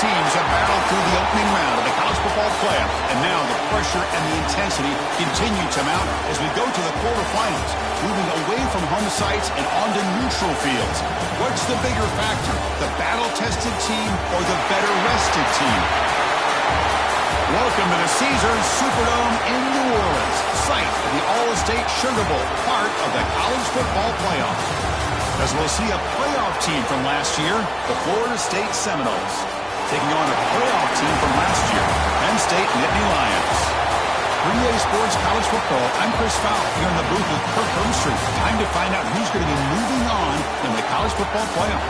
teams have battled through the opening round of the college football playoff, and now the pressure and the intensity continue to mount as we go to the quarterfinals, moving away from home sites and onto neutral fields. What's the bigger factor, the battle-tested team or the better-rested team? Welcome to the Caesars Superdome in New Orleans, site of the All-State Sugar Bowl, part of the college football playoff. As we'll see a playoff team from last year, the Florida State Seminoles, taking on a playoff team from last year, Penn State Nittany Lions. 3A Sports College Football, I'm Chris Fowle, here in the booth with Kirk Herbstreit. Time to find out who's going to be moving on in the college football playoff.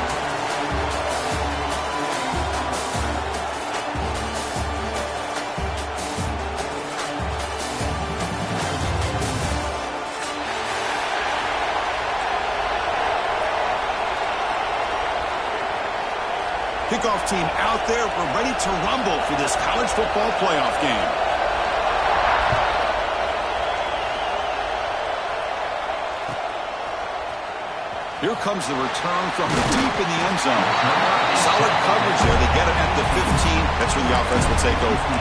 Kickoff team out there. We're ready to rumble for this college football playoff game. Here comes the return from deep in the end zone. Solid coverage there. They get him at the 15. That's where the offense will take over.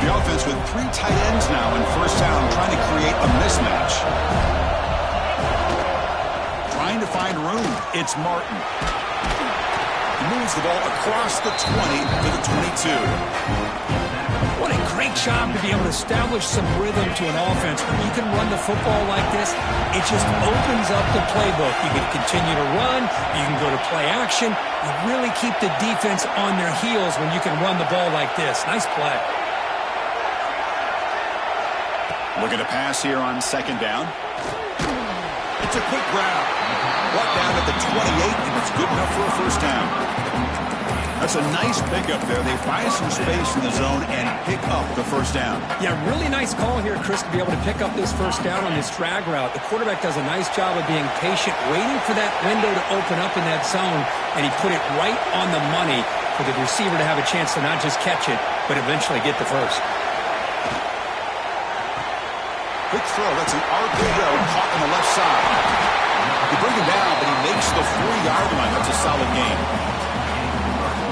The offense with 3 tight ends now in first down, trying to create a mismatch. Trying to find room. It's Martin. He moves the ball across the 20 to the 22. What a great job to be able to establish some rhythm to an offense. When you can run the football like this, it just opens up the playbook. You can continue to run. You can go to play action. You really keep the defense on their heels when you can run the ball like this. Nice play. Looking to pass here on second down. It's a quick grab. Brought down at the 28, and it's good enough for a first down. That's a nice pickup there. They find some space in the zone and pick up the first down. Yeah, really nice call here, Chris, to be able to pick up this first down on this drag route. The quarterback does a nice job of being patient, waiting for that window to open up in that zone, and he put it right on the money for the receiver to have a chance to not just catch it, but eventually get the first. Quick throw. That's an RPO caught on the left side. You bring him down, but he makes the 4-yard line. That's a solid game.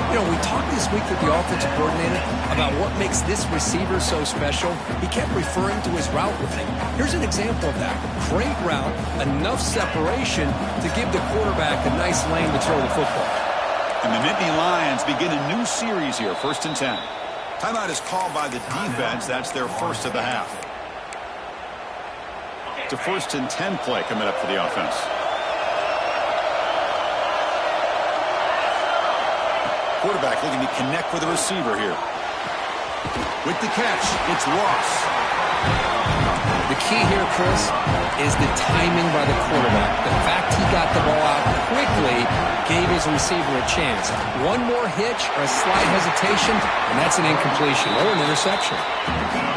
You know, we talked this week with the offensive coordinator about what makes this receiver so special. He kept referring to his route running. Here's an example of that. Great route, enough separation to give the quarterback a nice lane to throw the football. And the Nittany Lions begin a new series here, 1st and 10. Timeout is called by the defense. That's their first of the half. It's a 1st and 10 play coming up for the offense. Quarterback looking to connect with the receiver here. With the catch, it's Ross. The key here, Chris, is the timing by the quarterback. The fact he got the ball out quickly gave his receiver a chance. One more hitch or a slight hesitation, and that's an incompletion or an interception.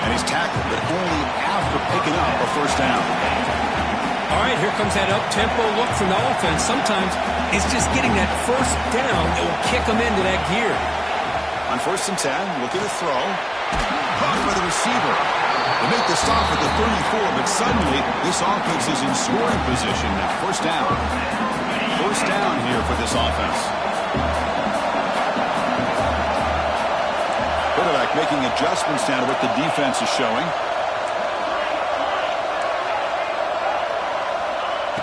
And he's tackled, but only after picking up a first down. All right, here comes that up-tempo look from the offense. Sometimes it's just getting that first down that will kick them into that gear. On 1st and 10, looking to throw. Caught by the receiver. They make the stop at the 34, but suddenly this offense is in scoring position now. First down. First down here for this offense. Quarterback making adjustments now to what the defense is showing.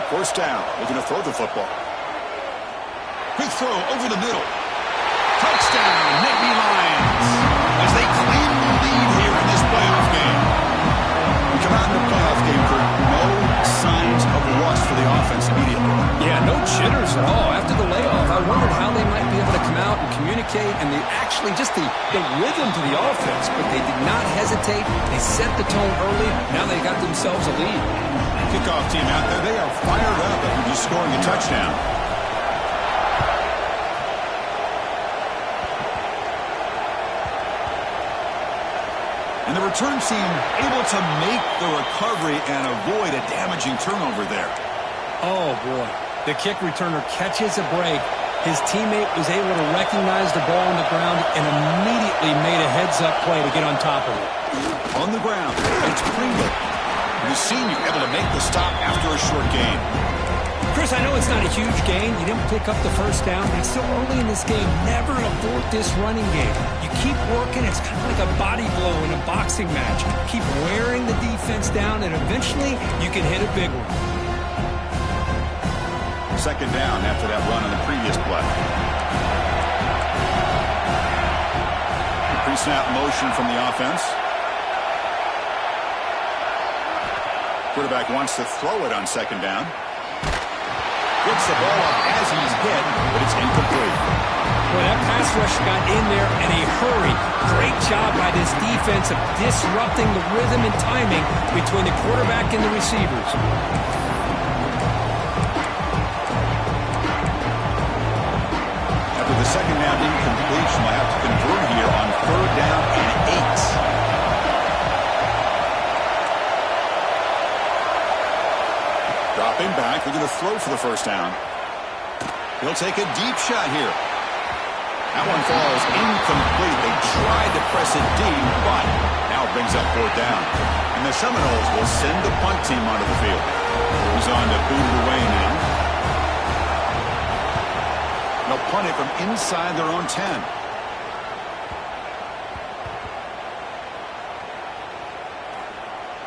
First down, looking to throw the football. Quick throw over the middle. Touchdown, Nittany Lions, as they claim the lead here in this playoff game. We come out in the playoff game for no signs of rust for the offense immediately. Yeah, no jitters at all. After the layoff, I wondered how they might be able to come out and communicate, and actually just the rhythm to the offense, but they did not hesitate. They set the tone early. Now they got themselves a lead. Kickoff team out there, they are fired up after just scoring a touchdown. And the return team able to make the recovery and avoid a damaging turnover there. Oh, boy. The kick returner catches a break. His teammate was able to recognize the ball on the ground and immediately made a heads-up play to get on top of it. On the ground, it's Pringle. The senior able to make the stop after a short gain. Chris, I know it's not a huge gain. You didn't pick up the first down, but it's still early in this game. Never abort this running game. You keep working. It's kind of like a body blow in a boxing match. Keep wearing the defense down, and eventually you can hit a big one. Second down after that run on the previous play. Pre-snap motion from the offense. Quarterback wants to throw it on second down. Gets the ball up as he's hit, but it's incomplete. Well, that pass rush got in there in a hurry. Great job by this defense of disrupting the rhythm and timing between the quarterback and the receivers. After the second down incompletion, we'll have to convert here on third down and 8. Dropping back, they're going to throw for the first down. He'll take a deep shot here. That one falls incomplete. They tried to press it deep, but now it brings up fourth down. And the Seminoles will send the punt team onto the field. He's on to boot it away now. They'll punt it from inside their own 10.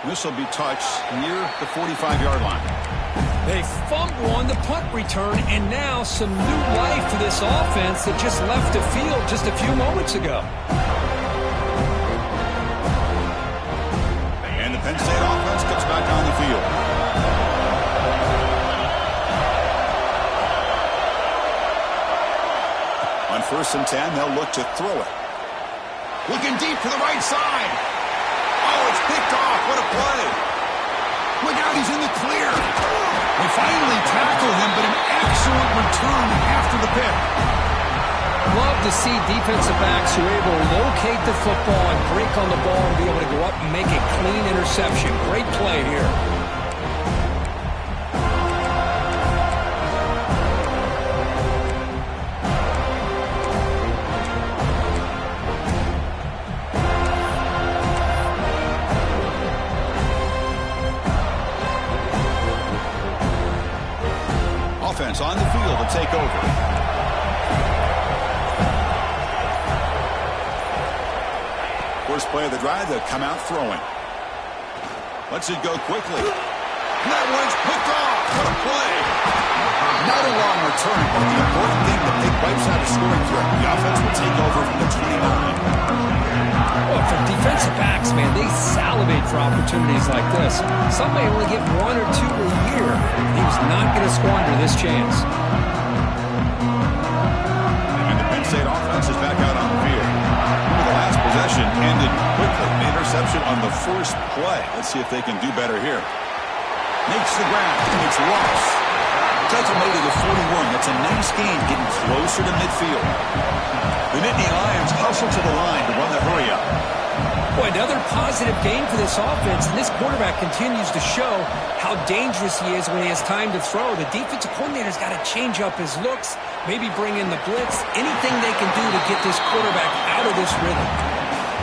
This will be touched near the 45-yard line. They fumble on the punt return, and now some new life to this offense that just left the field just a few moments ago. And the Penn State offense gets back on the field. On 1st and 10, they'll look to throw it. Looking deep to the right side. Oh, it's picked off. What a play. Look out, he's in the clear. They finally tackle him, but an excellent return after the pick. Love to see defensive backs who are able to locate the football and break on the ball and be able to go up and make a clean interception. Great play here. On the field to take over. First play of the drive, they'll come out throwing. Lets it go quickly. And that one's picked off. What a play. Not a long return, but the important thing, the big wipes out a scoring threat. The offense will take over from the 29. Well, for defensive backs, man, they salivate for opportunities like this. Some may only get 1 or 2 a year. He was not going to squander this chance. And the Penn State offense is back out on the field. The last possession ended quickly. An interception on the first play. Let's see if they can do better here. Makes the grab, and it's lost. Tackle made to the 41. That's a nice gain, getting closer to midfield. The Nittany Lions hustle to the line to run the hurry up. Boy, another positive game for this offense, and this quarterback continues to show how dangerous he is when he has time to throw. The defensive coordinator's got to change up his looks, maybe bring in the blitz, anything they can do to get this quarterback out of this rhythm.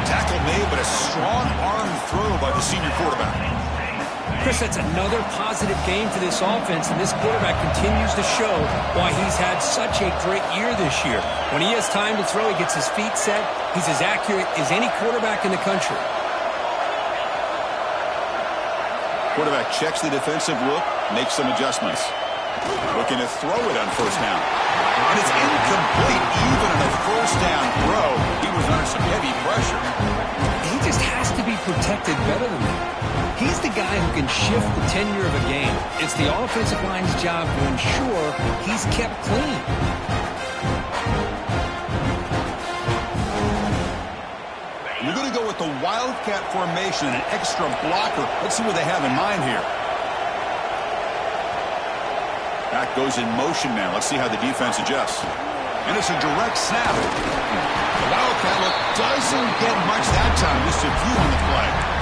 Tackle made, but a strong arm throw by the senior quarterback. Chris, that's another positive game for this offense, and this quarterback continues to show why he's had such a great year this year. When he has time to throw, he gets his feet set. He's as accurate as any quarterback in the country. Quarterback checks the defensive look, makes some adjustments. Looking to throw it on first down. And it's incomplete. Even on a first down throw, he was under some heavy pressure. He just has to be protected better than that. He's the guy who can shift the tenure of a game. It's the offensive line's job to ensure he's kept clean. You're going to go with the Wildcat formation, an extra blocker. Let's see what they have in mind here. Back goes in motion now. Let's see how the defense adjusts. And it's a direct snap. The Wildcat look doesn't get much that time. Just a few on the play.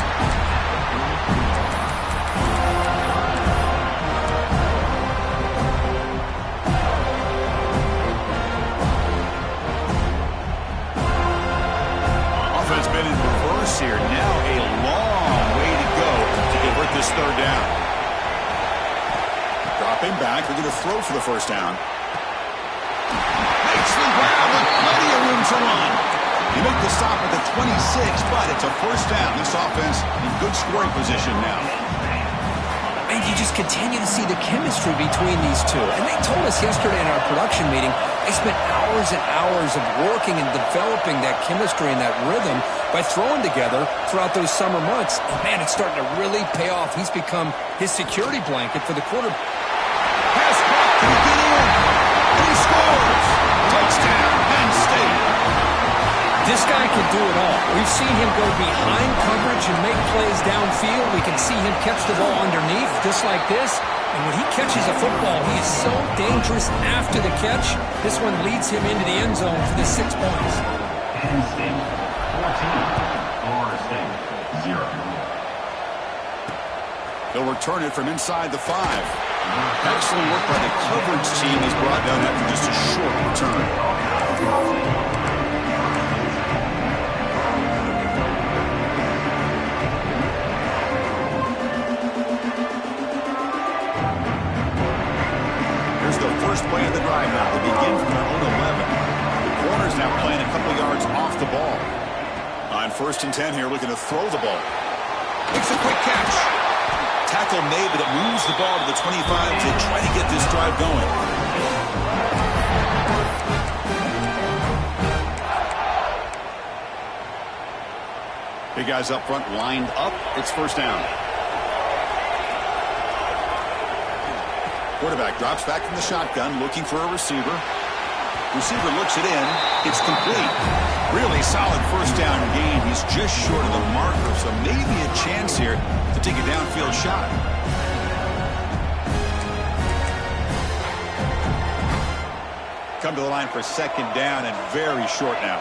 Offense been in reverse here. Now a long way to go to convert this third down. Dropping back, they're going to throw for the first down. Makes the grab with plenty of room to run. He make the stop at the 26, but it's a first down. This offense in good scoring position now. And you just continue to see the chemistry between these two. And they told us yesterday in our production meeting, they spent hours and hours of working and developing that chemistry and that rhythm by throwing together throughout those summer months. And, man, it's starting to really pay off. He's become his security blanket for the quarterback. Pass clock, can he get in? And he scores! Touchdown, Penn State. This guy can do it all. We've seen him go behind coverage and make plays downfield. We can see him catch the ball underneath, just like this. And when he catches a football, he is so dangerous after the catch. This one leads him into the end zone for the 6 points. Penn State 14, Florida State 0. They'll return it from inside the 5. Excellent work by the coverage team is brought down after just a short return. First play of the drive now. They begin from their own 11. The corner's now playing a couple yards off the ball. On 1st and 10 here, looking to throw the ball. Makes a quick catch. Tackle made, but it moves the ball to the 25 to try to get this drive going. Big guys up front lined up. It's first down. Quarterback drops back from the shotgun, looking for a receiver. Receiver looks it in. It's complete. Really solid first down gain. He's just short of the marker, so maybe a chance here to take a downfield shot. Come to the line for second down and very short now.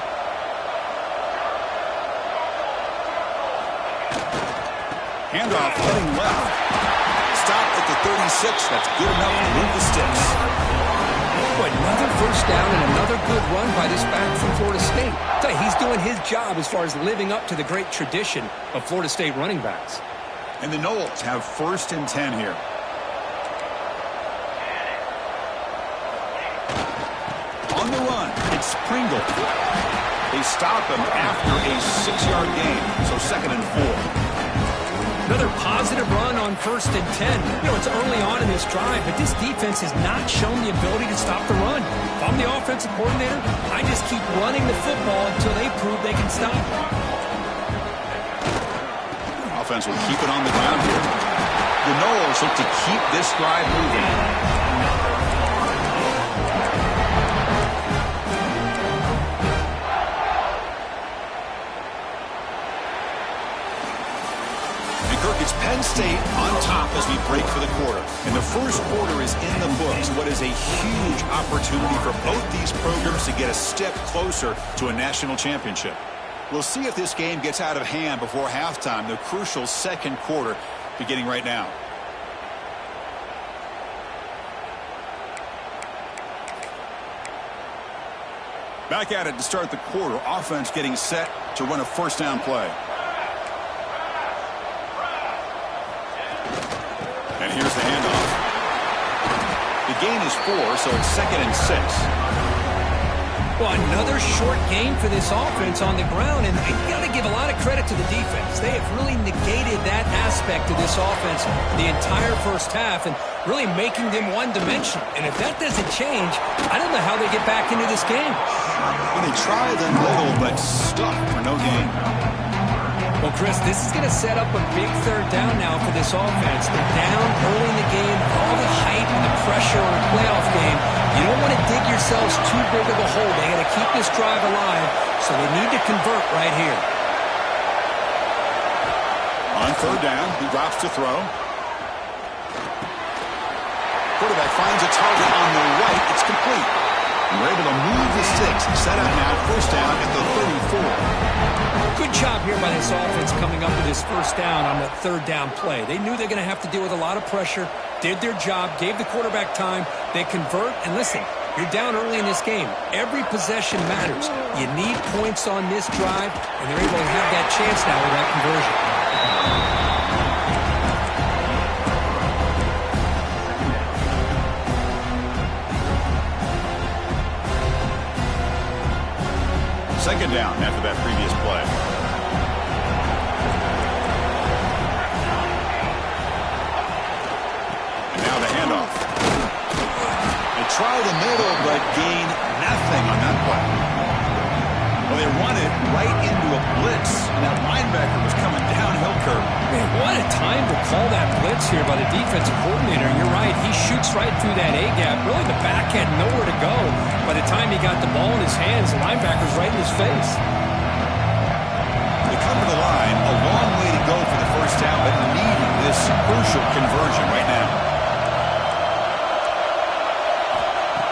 Handoff heading left. Stop at the 36. That's good enough to move the sticks. Boy, another first down and another good run by this back from Florida State. I tell you, he's doing his job as far as living up to the great tradition of Florida State running backs. And the Noles have 1st and 10 here. On the run, it's Pringle. They stop him after a 6-yard gain, so 2nd and 4. Another positive run on 1st and 10. You know, it's early on in this drive, but this defense has not shown the ability to stop the run. If I'm the offensive coordinator, I just keep running the football until they prove they can stop it. Offense will keep it on the ground here. The Noles look to keep this drive moving. It's Penn State on top as we break for the quarter. And the first quarter is in the books. What is a huge opportunity for both these programs to get a step closer to a national championship. We'll see if this game gets out of hand before halftime, the crucial second quarter beginning right now. Back at it to start the quarter. Offense getting set to run a first down play. And here's the handoff. The gain is 4, so it's 2nd and 6. Well, another short game for this offense on the ground, and you got to give a lot of credit to the defense. They have really negated that aspect of this offense the entire first half and really making them one-dimensional. And if that doesn't change, I don't know how they get back into this game. Well, they tried the middle, but stuck for no gain. Well, Chris, this is going to set up a big third down now for this offense. They're down early in the game, all the hype and the pressure on a playoff game. You don't want to dig yourselves too big of a hole. They got to keep this drive alive, so they need to convert right here. On 3rd down, he drops to throw. Quarterback finds a target on the right. It's complete. And we're able to move the sticks. Set out now, first down at the 34. Good job here by this offense coming up with this first down on the 3rd down play. They knew they're going to have to deal with a lot of pressure, did their job, gave the quarterback time. They convert, and listen, you're down early in this game. Every possession matters. You need points on this drive, and they're able to have that chance now with that conversion. Second down after that previous play. And now the handoff. They try the middle, but gain nothing on that play. Well, they run it right into a blitz, and that linebacker was coming downhill curve. Man, what a time to call that blitz here by the defensive coordinator. You're right. He shoots right through that A-gap. Really, the back had nowhere to go. By the time he got the ball in his hands, the linebacker's right in his face. They come to the line. A long way to go for the first down, but needing this crucial conversion right now.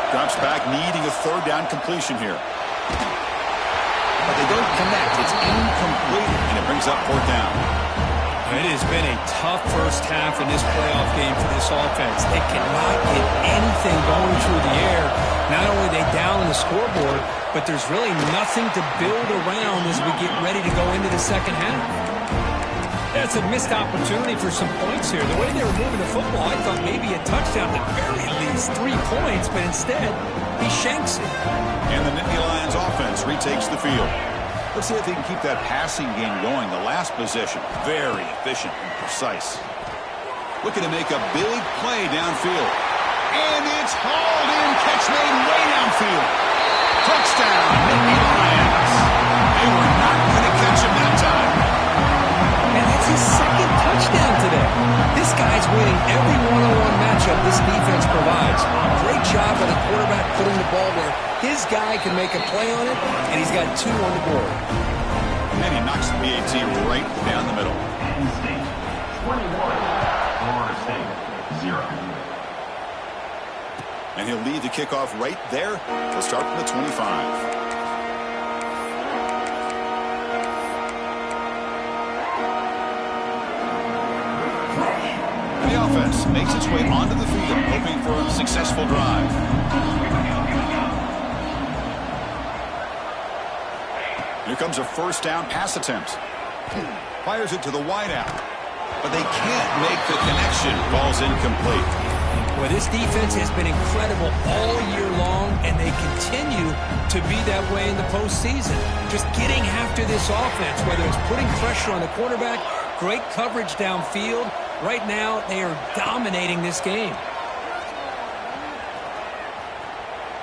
Drops back, needing a third down completion here. But they don't connect. It's incomplete, and it brings up fourth down. It has been a tough first half in this playoff game for this offense. They cannot get anything going through the air. Not only are they down on the scoreboard, but there's really nothing to build around as we get ready to go into the second half. That's a missed opportunity for some points here. The way they were moving the football, I thought maybe a touchdown, at very least 3 points, but instead, he shanks it. And the Nittany Lions offense retakes the field. Let's see if they can keep that passing game going. The last possession, very efficient and precise. Looking to make a big play downfield. And it's hauled in. Catch made way downfield. Touchdown, Nittany Lions. They were not going to catch him that time. And that's his second touchdown today. This guy's winning every one-on-one matchup this defense provides. Great job by the quarterback putting the ball where his guy can make a play on it, and he's got 2 on the board. And he knocks the PAT right down the middle. Penn State 21, Florida State 0. And he'll lead the kickoff right there. He'll start from the 25. The offense makes its way onto the field, hoping for a successful drive. Here comes a first down pass attempt. Fires it to the wideout, but they can't make the connection. Ball's incomplete. Well, this defense has been incredible all year long, and they continue to be that way in the postseason. Just getting after this offense, whether it's putting pressure on the quarterback, great coverage downfield. Right now, they are dominating this game.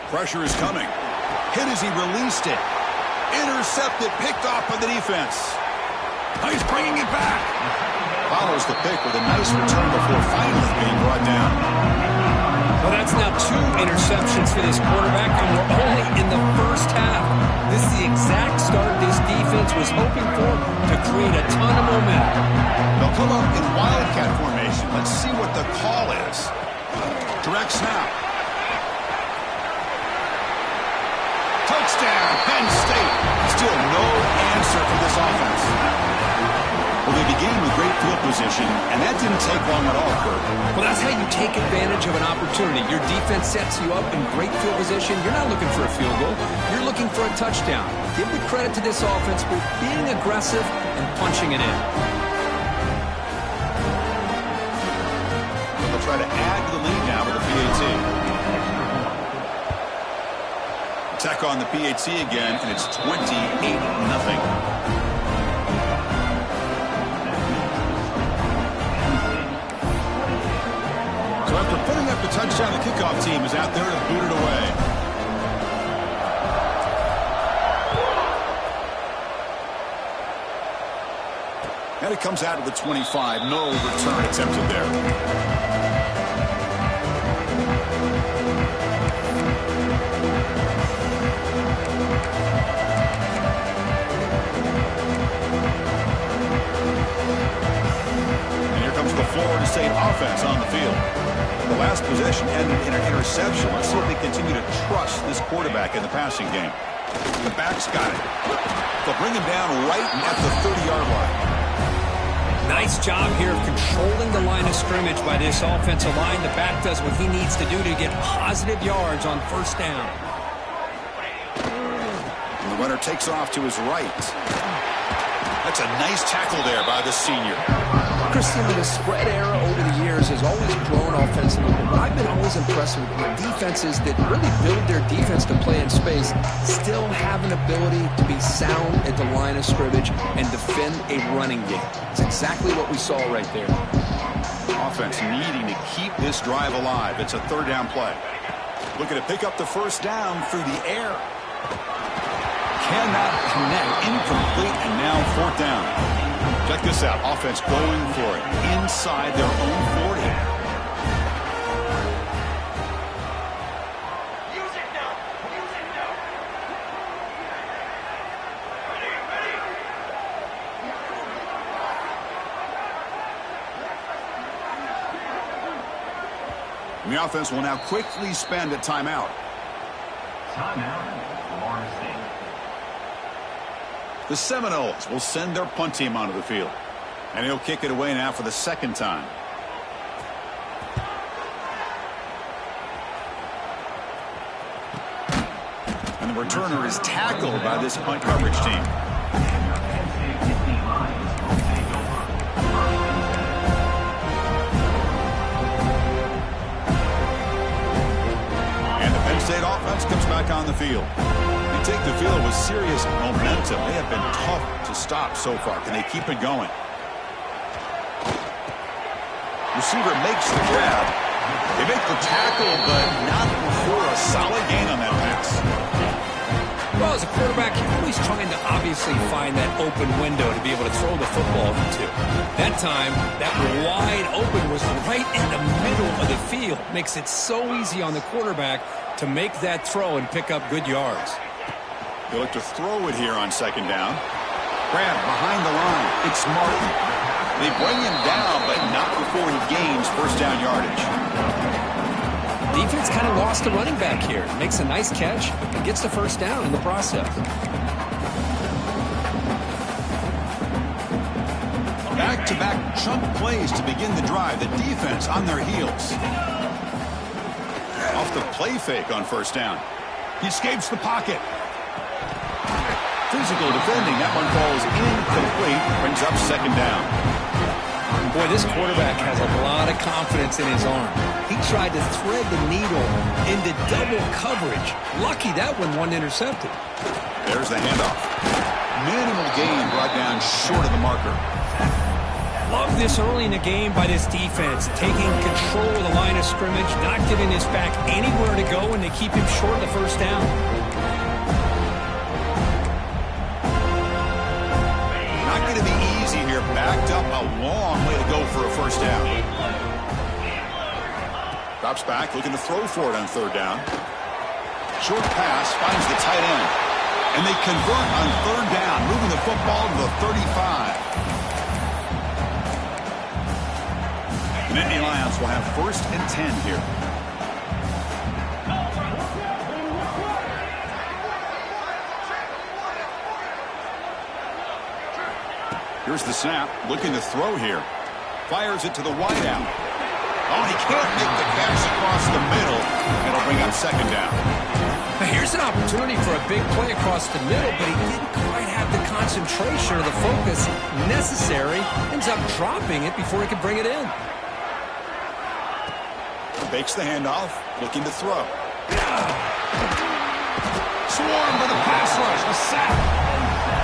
Pressure is coming. Hit as he released it. Intercepted, picked off by the defense. He's bringing it back. Follows the pick with a nice return before finally being brought down. Well, that's now 2 interceptions for this quarterback, and we're only in the first half. This is the exact start this defense was hoping for to create a ton of momentum. They'll come up in wildcat formation. Let's see what the call is. Direct snap. Touchdown, Penn State. Still no answer for this offense. Well, they began with great field position, and that didn't take long at all, Kurt. Well, that's how you take advantage of an opportunity. Your defense sets you up in great field position. You're not looking for a field goal. You're looking for a touchdown. Give the credit to this offense for being aggressive and punching it in. But they'll try to add to the lead now with the PAT. Attack on the PAT again, and it's 28-0. So after putting up the touchdown, the kickoff team is out there to boot it away. And it comes out of the 25. No return attempted there. Florida State offense on the field. The last possession ended in an interception. Let's see if they continue to trust this quarterback in the passing game. The back's got it. They'll bring him down right at the 30-yard line. Nice job here of controlling the line of scrimmage by this offensive line. The back does what he needs to do to get positive yards on first down. And the runner takes off to his right. That's a nice tackle there by the senior. Christian, the spread era over the years has always grown offensively, but what I've been always impressed with defenses that really build their defense to play in space still have an ability to be sound at the line of scrimmage and defend a running game. It's exactly what we saw right there. Offense needing to keep this drive alive. It's a third down play. Looking to pick up the first down through the air. Cannot connect. Incomplete, and now fourth down. Check this out. Offense going for it inside their own 40. And the offense will now quickly spend a timeout. Timeout, Florida State. The Seminoles will send their punt team onto the field. And he'll kick it away now for the second time. And the returner is tackled by this punt coverage team. And the Penn State offense comes back on the field. They take the field with serious momentum. They have been tough to stop so far. Can they keep it going? Receiver makes the grab. They make the tackle, but not before a solid gain on that pass. Well, as a quarterback, you're always trying to obviously find that open window to be able to throw the football into. That time, that wide open was right in the middle of the field. Makes it so easy on the quarterback to make that throw and pick up good yards. They look to throw it here on second down. Grab behind the line. It's Martin. They bring him down, but not before he gains first down yardage. Defense kind of lost the running back here. Makes a nice catch and gets the first down in the process. Back-to-back chunk plays to begin the drive. The defense on their heels. Off the play fake on first down. He escapes the pocket. Physical defending. That one falls incomplete. Brings up second down. Boy, this quarterback has a lot of confidence in his arm. He tried to thread the needle into double coverage. Lucky that one wasn't intercepted. There's the handoff. Minimal gain brought down short of the marker. Love this early in the game by this defense. Taking control of the line of scrimmage, not giving his back anywhere to go, and they keep him short of the first down. Not going to be easy here. Backed up a long way to go for a first down. Drops back, looking to throw for it on third down. Short pass finds the tight end. And they convert on third down, moving the football to the 35. The Nittany Lions will have first and 10 here. Here's the snap, looking to throw here. Fires it to the wideout. Oh, he can't make the catch across the middle. It'll bring up second down. Now here's an opportunity for a big play across the middle, but he didn't quite have the concentration or the focus necessary. Ends up dropping it before he could bring it in. Fakes the handoff, looking to throw. Swarmed by the pass rush, a sack.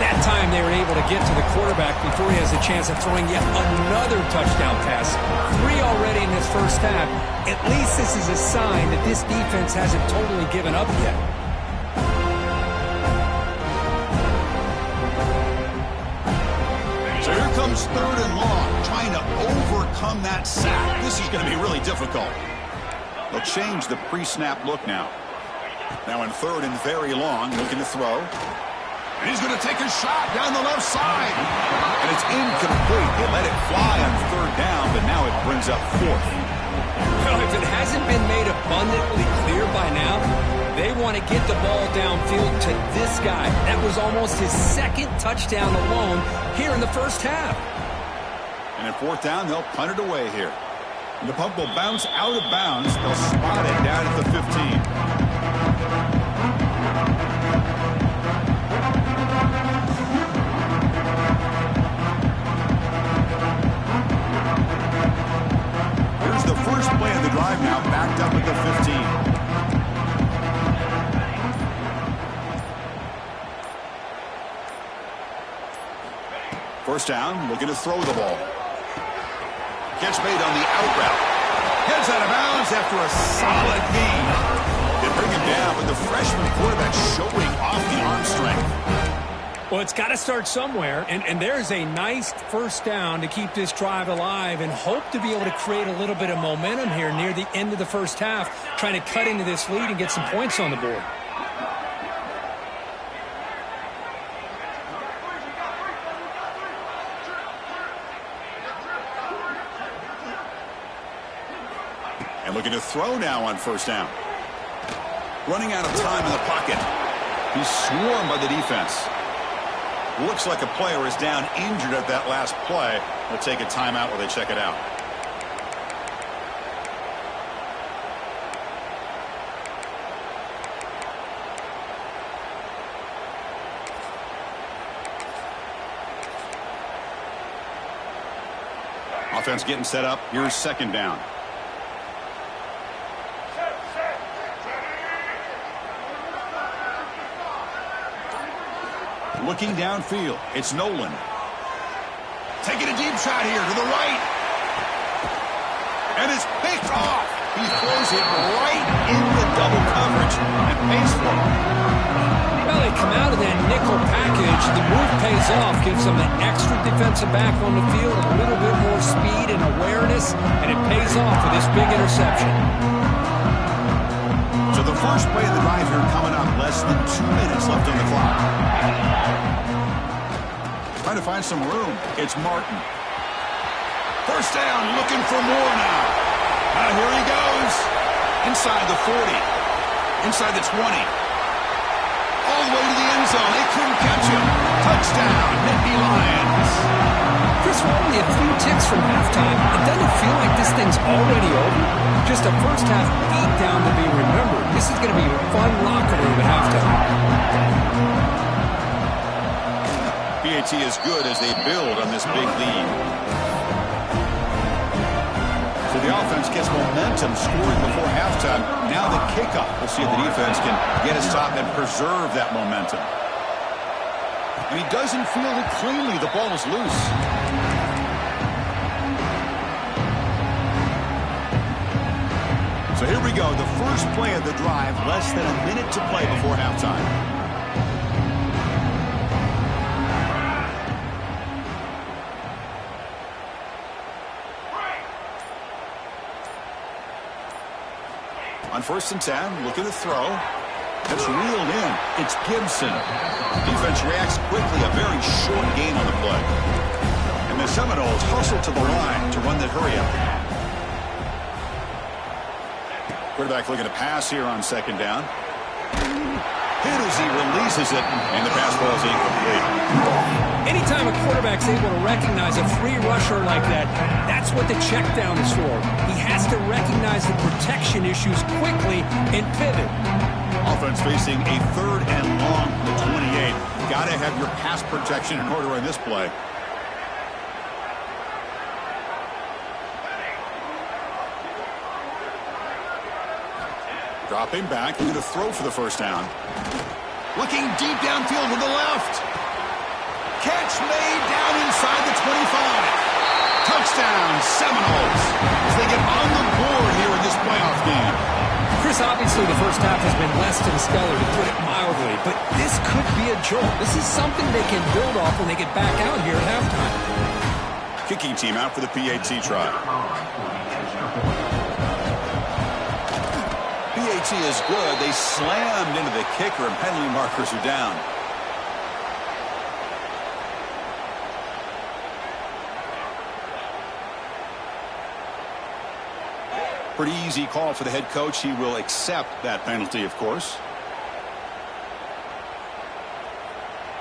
That time they were able to get to the quarterback before he has a chance of throwing yet another touchdown pass. 3 already in this first half. At least this is a sign that this defense hasn't totally given up yet. So here comes third and long, trying to overcome that sack. This is going to be really difficult. They'll change the pre-snap look now. Now in third and very long, looking to throw. And he's going to take a shot down the left side. And it's incomplete. They let it fly on third down, but now it brings up fourth. Well, if it hasn't been made abundantly clear by now, they want to get the ball downfield to this guy. That was almost his second touchdown alone here in the first half. And at fourth down, they'll punt it away here. And the punt will bounce out of bounds. They'll spot it down at the 15. First down, looking to throw the ball. Catch made on the out route. Heads out of bounds after a solid gain. They bring him down, but the freshman quarterback showing off the arm strength. Well, it's got to start somewhere, and there's a nice first down to keep this drive alive and hope to be able to create a little bit of momentum here near the end of the first half, trying to cut into this lead and get some points on the board. And looking to throw now on first down. Running out of time in the pocket. He's swarmed by the defense. Looks like a player is down injured at that last play. They'll take a timeout while they check it out. Offense getting set up. Here's second down. Looking downfield, it's Nolan. Taking a deep shot here to the right. And it's picked off. He throws it right in the double coverage and pays for it. Well, they come out of that nickel package. The move pays off, gives them an extra defensive back on the field, a little bit more speed and awareness, and it pays off with this big interception. So the first play of the drive here coming up, less than 2 minutes left on the clock. Trying to find some room. It's Martin. First down, looking for more now. Here he goes. Inside the 40. Inside the 20. All the way to the end zone. They couldn't catch him. Touchdown, Nittany Lions. Chris, we're only a few ticks from halftime. It doesn't feel like this thing's already over. Just a first half beatdown to be remembered. This is going to be a fun locker room at halftime. PAT is good as they build on this big lead. So the offense gets momentum scoring before halftime. Now the kickoff. We'll see if the defense can get a stop and preserve that momentum. And he doesn't field it cleanly. The ball is loose. So here we go. The first play of the drive. Less than a minute to play before halftime. On 1st and 10, looking to throw. That's reeled in. It's Gibson. Defense reacts quickly. A very short gain on the play. And the Seminoles hustle to the line to run that hurry up. Quarterback looking to pass here on second down. Hit as he releases it, and the pass ball is incomplete. Anytime a quarterback's able to recognize a free rusher like that, that's what the check down is for. He has to recognize the protection issues quickly and pivot. Offense facing a 3rd and long from the 28. Got to have your pass protection in order on this play. Dropping back, going to throw for the first down. Looking deep downfield to the left. Catch made down inside the 25. Touchdown, Seminoles, as they get on the board here in this playoff game. Chris, obviously the first half has been less than stellar, to put it mildly, but this could be a jolt. This is something they can build off when they get back out here at halftime. Kicking team out for the PAT try. PAT is good. They slammed into the kicker, and penalty markers are down. Pretty easy call for the head coach. He will accept that penalty, of course.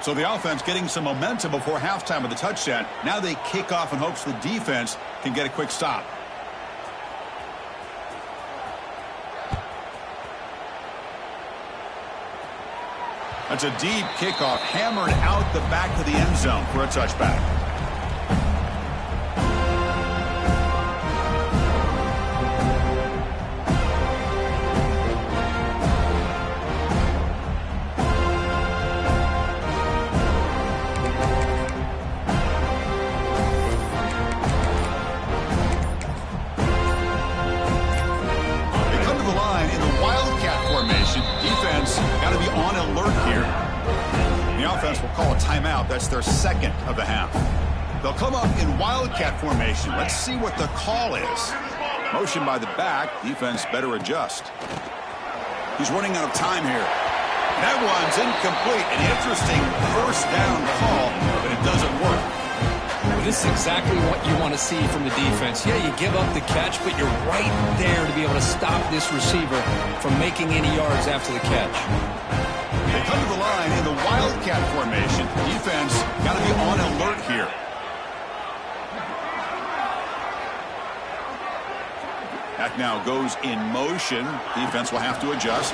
So the offense getting some momentum before halftime with the touchdown. Now they kick off in hopes the defense can get a quick stop. That's a deep kickoff, hammered out the back of the end zone for a touchback. The offense will call a timeout. That's their second of the half. They'll come up in wildcat formation. Let's see what the call is. Motion by the back. Defense better adjust. He's running out of time here. That one's incomplete. An interesting first down call, but it doesn't work. Well, this is exactly what you want to see from the defense. Yeah, you give up the catch, but you're right there to be able to stop this receiver from making any yards after the catch. They come to the line in the wildcat formation. Defense got to be on alert here. That now goes in motion. Defense will have to adjust.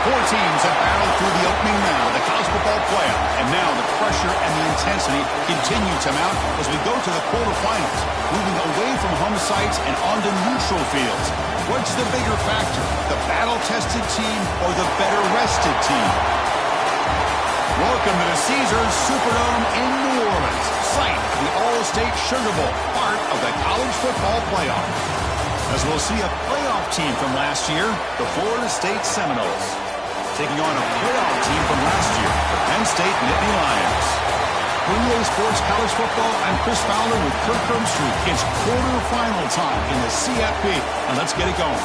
Four teams have battled through the opening round of the college football playoff, and now the pressure and the intensity continue to mount as we go to the quarterfinals, moving away from home sites and onto neutral fields. What's the bigger factor, the battle-tested team or the better-rested team? Welcome to the Caesars Superdome in New Orleans, site of the All-State Sugar Bowl, part of the college football playoff. As we'll see a playoff team from last year, the Florida State Seminoles, taking on a playoff team from last year, the Penn State Nittany Lions. For EA Sports College Football, I'm Chris Fowler with Kirk Herbstreit. It's quarterfinal time in the CFP, and let's get it going.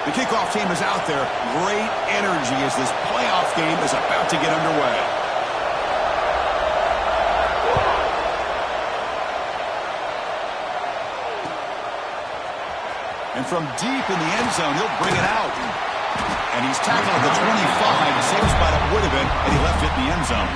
The kickoff team is out there. Great energy as this playoff game is about to get underway. And from deep in the end zone, he'll bring it out. And he's tackled at the 25. The same spot it would have been, and he left it in the end zone.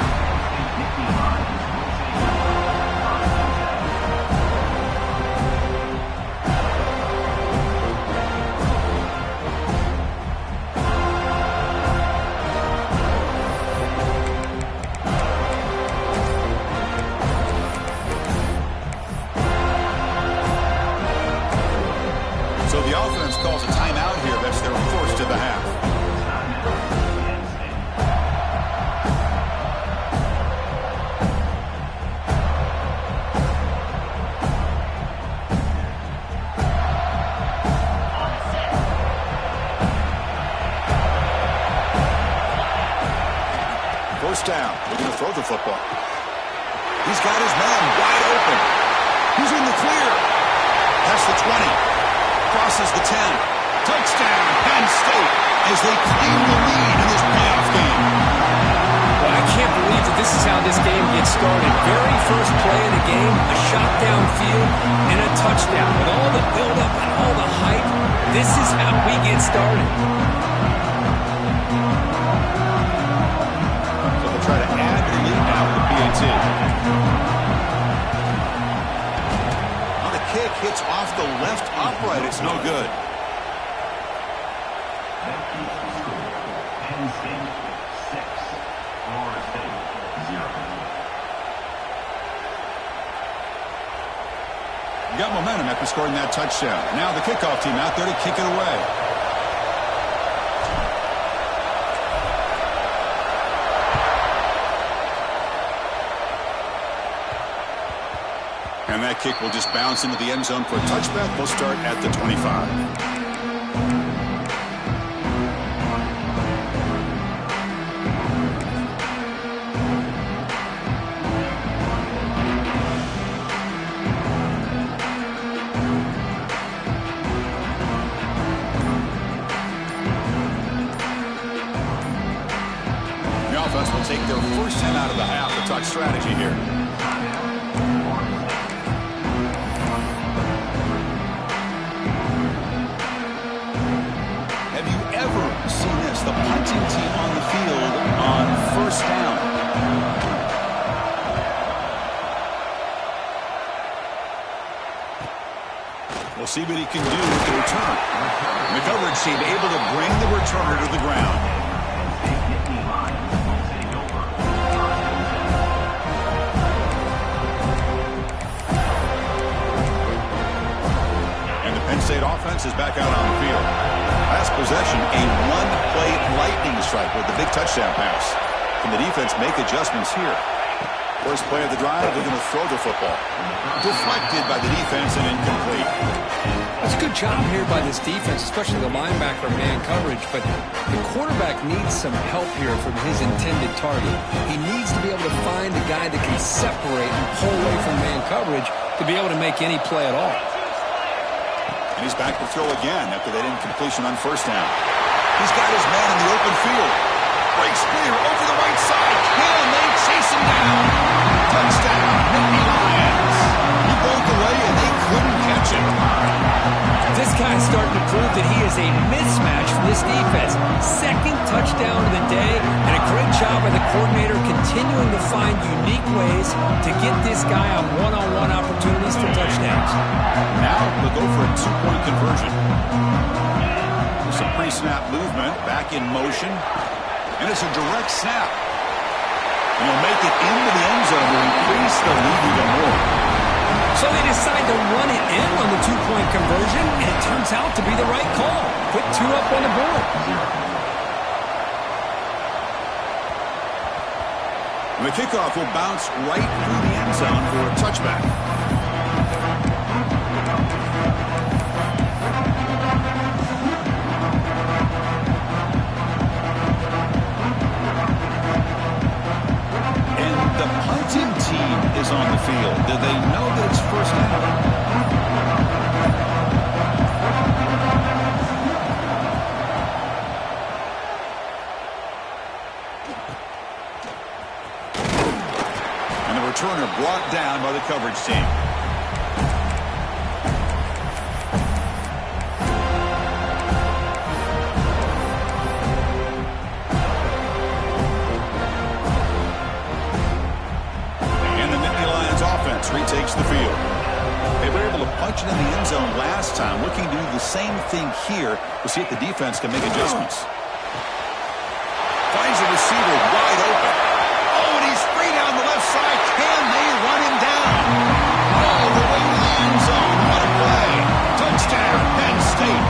So the offense calls a timeout here. That's their first of the half. First down. They're going to throw the football. He's got his man wide open. He's in the clear. That's the 20. Crosses the 10. Touchdown, Penn State, as they claim the lead in this playoff game. Well, I can't believe that this is how this game gets started. Very first play of the game, a shot downfield and a touchdown. With all the buildup and all the hype, this is how we get started. So they'll try to add the lead now with the PAT. Kick hits off the left upright. It's no good. That keeps the score. Penn State 6, Florida State 0. You got momentum after scoring that touchdown. Now the kickoff team out there to kick it away. And that kick will just bounce into the end zone for a touchback. They'll start at the 25. The offense will take their first 10 out of the half to talk strategy here. The punting team on the field on first down. We'll see what he can do with the return. The coverage team able to bring the returner to the ground. And the Penn State offense is back out on the field. Last possession, a one-play lightning strike with the big touchdown pass. Can the defense make adjustments here? First play of the drive, they're going to throw the football. Deflected by the defense and incomplete. That's a good job here by this defense, especially the linebacker man coverage, but the quarterback needs some help here from his intended target. He needs to be able to find the guy that can separate and pull away from man coverage to be able to make any play at all. And he's back to throw again after that incompletion on first down. He's got his man in the open field. Breaks clear over the right side. Can they chase him down? Touchdown, Nittany Lions. He broke away and they couldn't catch him. This guy's starting to prove that he is a mismatch for this defense. Second touchdown of the day, and a great job by the coordinator continuing to find unique ways to get this guy on one-on-one opportunities for touchdowns. Now they'll go for a two-point conversion. There's some pre-snap movement, back in motion, and it's a direct snap. And he'll make it into the end zone to increase the lead even more. So they decide to run it in on the two-point conversion, and it turns out to be the right call. Put 2 up on the board. And the kickoff will bounce right through the end zone for a touchback. And the punting team is on the field. Do they know that it's first down? Returner brought down by the coverage team. And the Nittany Lions offense retakes the field. They were able to punch it in the end zone last time. Looking to do the same thing here to see if the defense can make adjustments. Finds the receiver wide open. Oh, and he's free down the left side. Can they run him down? All the way to the end zone. What a play. Touchdown, Penn State.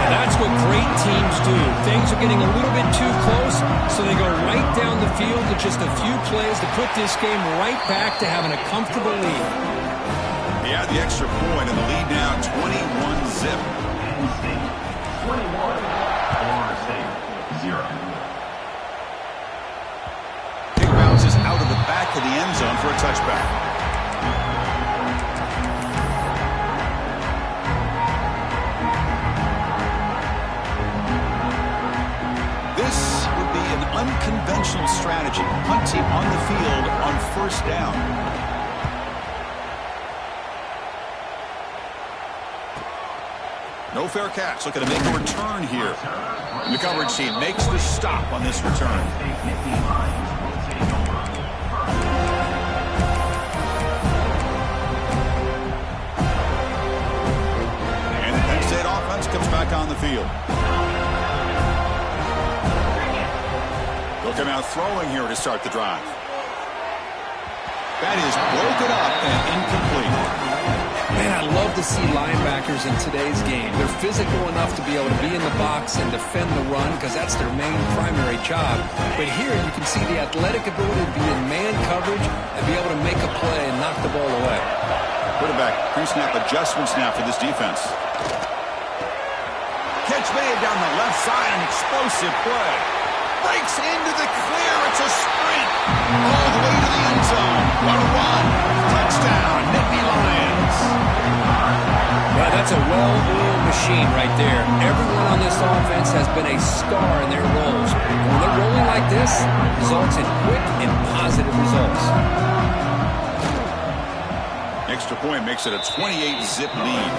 And that's what great teams do. Things are getting a little bit too close, so they go right down the field with just a few plays to put this game right back to having a comfortable lead. They add the extra point, and the lead now 21-zip. Penn State 21, Florida State 0. Kick bounces out of the back of the end zone for a touchback. This would be an unconventional strategy. Punting on the field on first down. No fair catch. Looking to make a return here. The coverage team makes the stop on this return. And the Penn State offense comes back on the field. They'll come out throwing here to start the drive. That is broken up and incomplete. Man, I love to see linebackers in today's game. They're physical enough to be able to be in the box and defend the run because that's their main primary job. But here you can see the athletic ability to be in man coverage and be able to make a play and knock the ball away. Quarterback pre-snap adjustments now for this defense. Catch made down the left side, an explosive play. Breaks into the clear. It's a sprint all the way to the end zone. What a run. Touchdown, Nittany Lions. Well, that's a well-oiled machine right there. Everyone on this offense has been a star in their roles. And when they're rolling like this, results in quick and positive results. Extra point makes it a 28-zip lead.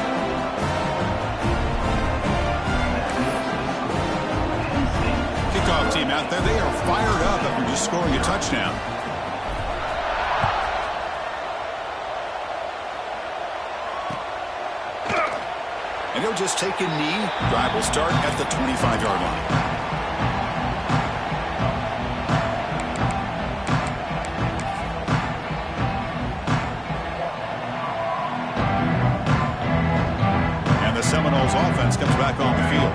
Kickoff team out there, they are fired up after just scoring a touchdown. And he'll just take a knee. Drive will start at the 25-yard line. And the Seminoles offense comes back on the field.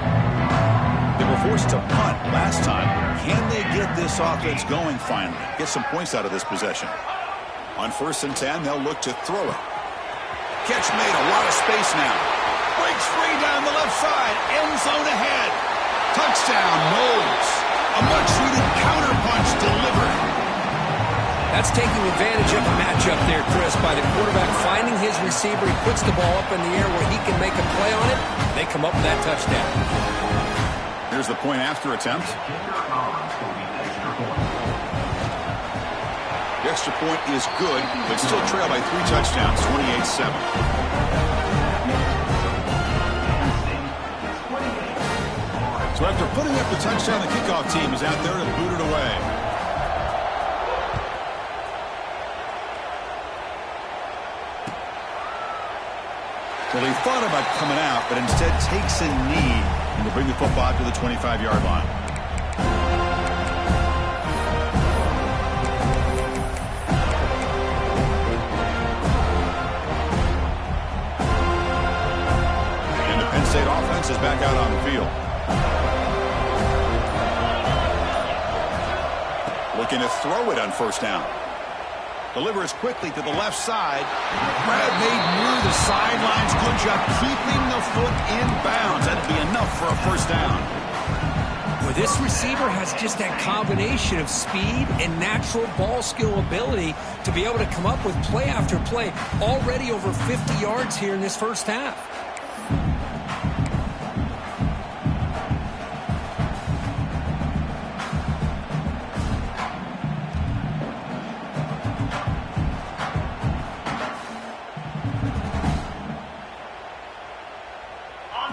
They were forced to punt last time. Can they get this offense going finally? Get some points out of this possession. On 1st and 10, they'll look to throw it. Catch made, a lot of space now. Breaks free down the left side. End zone ahead. Touchdown, Noles. A much-needed counterpunch delivered. That's taking advantage of the matchup there, Chris, by the quarterback finding his receiver. He puts the ball up in the air where he can make a play on it. They come up with that touchdown. Here's the point after attempt. The extra point is good, but still trailed by 3 touchdowns, 28-7. So after putting up the touchdown, the kickoff team is out there to boot it away. Well, he thought about coming out, but instead takes a knee and will bring the football to the 25-yard line. And the Penn State offense is back out on the field. Looking to throw it on first down. Delivers quickly to the left side. Brad made near the sidelines. Good job keeping the foot in bounds. That'll be enough for a first down. Well, this receiver has just that combination of speed and natural ball skill ability to be able to come up with play after play. Already over 50 yards here in this first half.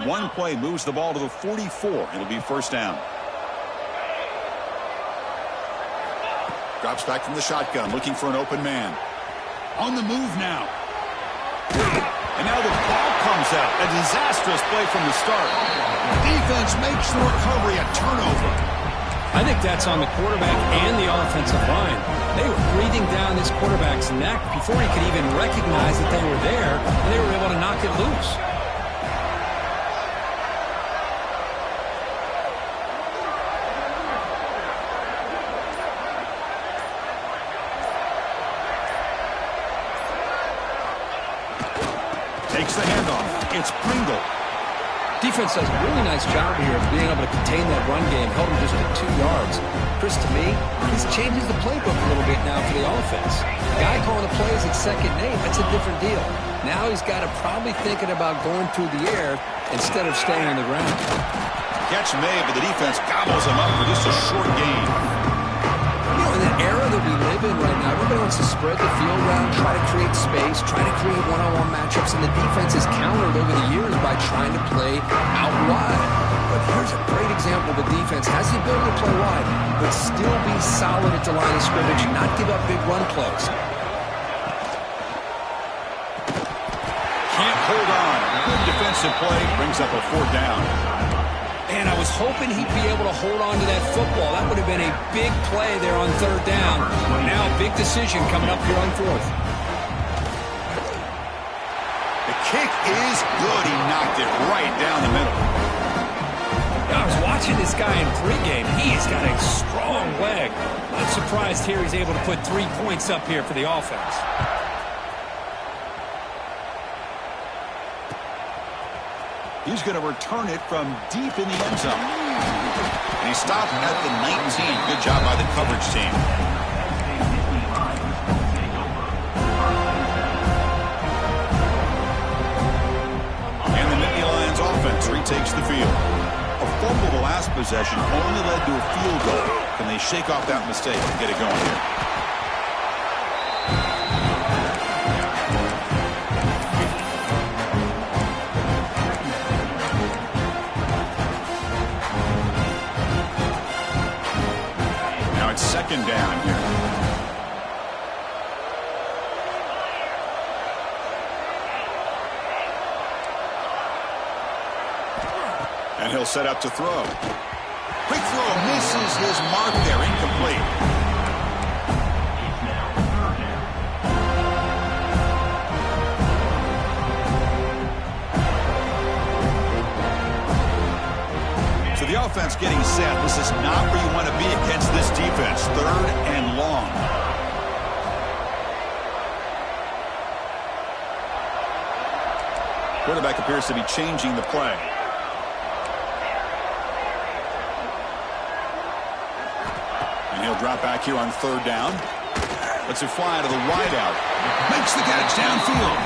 One play moves the ball to the 44. It'll be first down. Drops back from the shotgun, looking for an open man. On the move now. And now the ball comes out. A disastrous play from the start. Defense makes the recovery a turnover. I think that's on the quarterback and the offensive line. They were breathing down this quarterback's neck before he could even recognize that they were there, and they were able to knock it loose. Takes the handoff. It's Pringle. Defense does a really nice job here of being able to contain that run game, held him just at 2 yards. Chris, to me, this changes the playbook a little bit now for the offense. The guy calling the plays at 2nd and 8, that's a different deal. Now he's got to probably thinking about going through the air instead of staying on the ground. Catch made, but the defense gobbles him up for just a short gain. You know, in the era that we live in right now, everybody wants to spread the field around, try to create space, try to create one-on-one matchups, and the defense is countered over the years by trying to play out wide. But here's a great example of a defense has the ability to play wide, but still be solid at the line of scrimmage, not give up big run plays. Can't hold on. Good defensive play brings up a 4th down. Man, I was hoping he'd be able to hold on to that football. That would have been a big play there on 3rd down. Now a big decision coming up here on 4th. The kick is good. He knocked it right down the middle. I was watching this guy in pregame. He's got a strong leg. Not surprised here he's able to put 3 points up here for the offense. He's going to return it from deep in the end zone. And he stopped at the 19. Good job by the coverage team. And the Nittany Lions offense retakes the field. A fumble the last possession only led to a field goal. Can they shake off that mistake and get it going here? Now it's 2nd down here. And he'll set up to throw. Quick throw misses his mark there, incomplete. So the offense getting set. This is not where you want to be against this defense. 3rd and long. Quarterback appears to be changing the play. And he'll drop back here on 3rd down. Lets it fly to the wideout. Makes the catch downfield.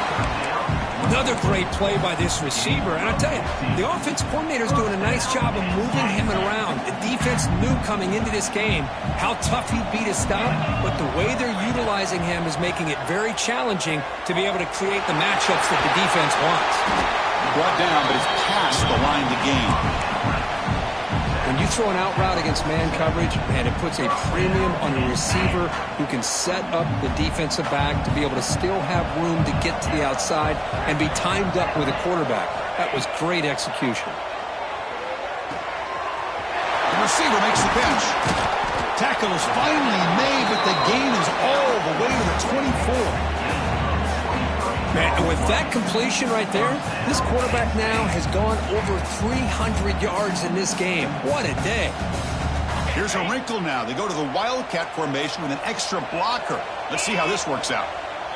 Another great play by this receiver. And I tell you, the offense coordinator is doing a nice job of moving him around. The defense knew coming into this game how tough he'd be to stop, but the way they're utilizing him is making it very challenging to be able to create the matchups that the defense wants. Brought down, but it's past the line to gain. When you throw an out route against man coverage, and it puts a premium on a receiver who can set up the defensive back to be able to still have room to get to the outside and be timed up with a quarterback. That was great execution. The receiver makes the catch. Tackle is finally made, but the gain is all the way to the 24. Man, and with that completion right there, this quarterback now has gone over 300 yards in this game. What a day. Here's a wrinkle now. They go to the Wildcat formation with an extra blocker. Let's see how this works out.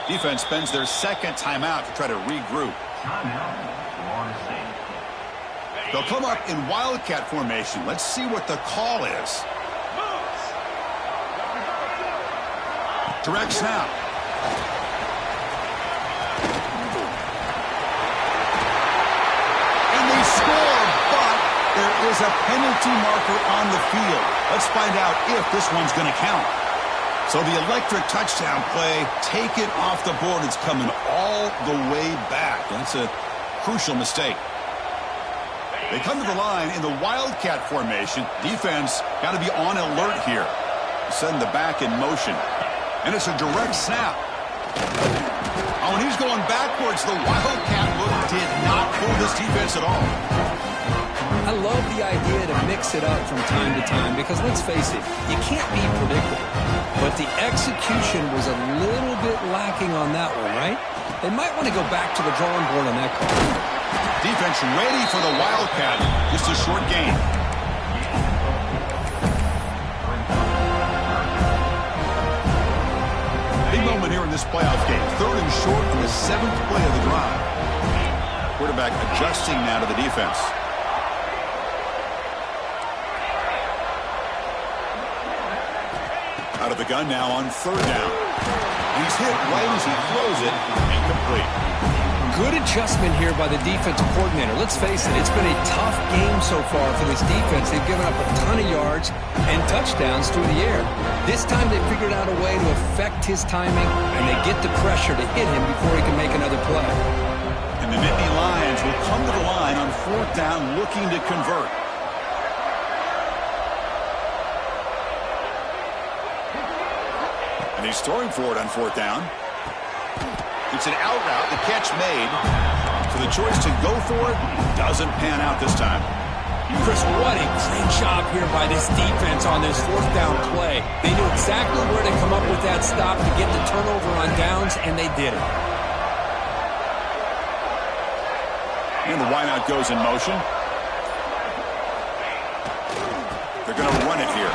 Defense spends their second timeout to try to regroup. They'll come up in Wildcat formation. Let's see what the call is. Direct snap. There is a penalty marker on the field. Let's find out if this one's going to count. So the electric touchdown play, take it off the board. It's coming all the way back. That's a crucial mistake. They come to the line in the Wildcat formation. Defense got to be on alert here. Send the back in motion. And it's a direct snap. Oh, and he's going backwards. The Wildcat look did not fool this defense at all. I love the idea to mix it up from time to time because, let's face it, you can't be predictable. But the execution was a little bit lacking on that one, right? They might want to go back to the drawing board on that call. Defense ready for the Wildcat. Just a short gain. Big moment here in this playoff game. Third and short on the 7th play of the drive. Quarterback adjusting now to the defense. Out of the gun now on 3rd down. He's hit right as he throws it. Incomplete. Good adjustment here by the defensive coordinator. Let's face it, it's been a tough game so far for this defense. They've given up a ton of yards and touchdowns through the air. This time they figured out a way to affect his timing, and they get the pressure to hit him before he can make another play. And the Nittany Lions will come to the line on 4th down looking to convert. And he's throwing for it on 4th down. It's an out route, the catch made. So the choice to go for it doesn't pan out this time. Chris, what a great job here by this defense on this 4th down play. They knew exactly where to come up with that stop to get the turnover on downs, and they did it. And the wideout goes in motion. They're going to run it here.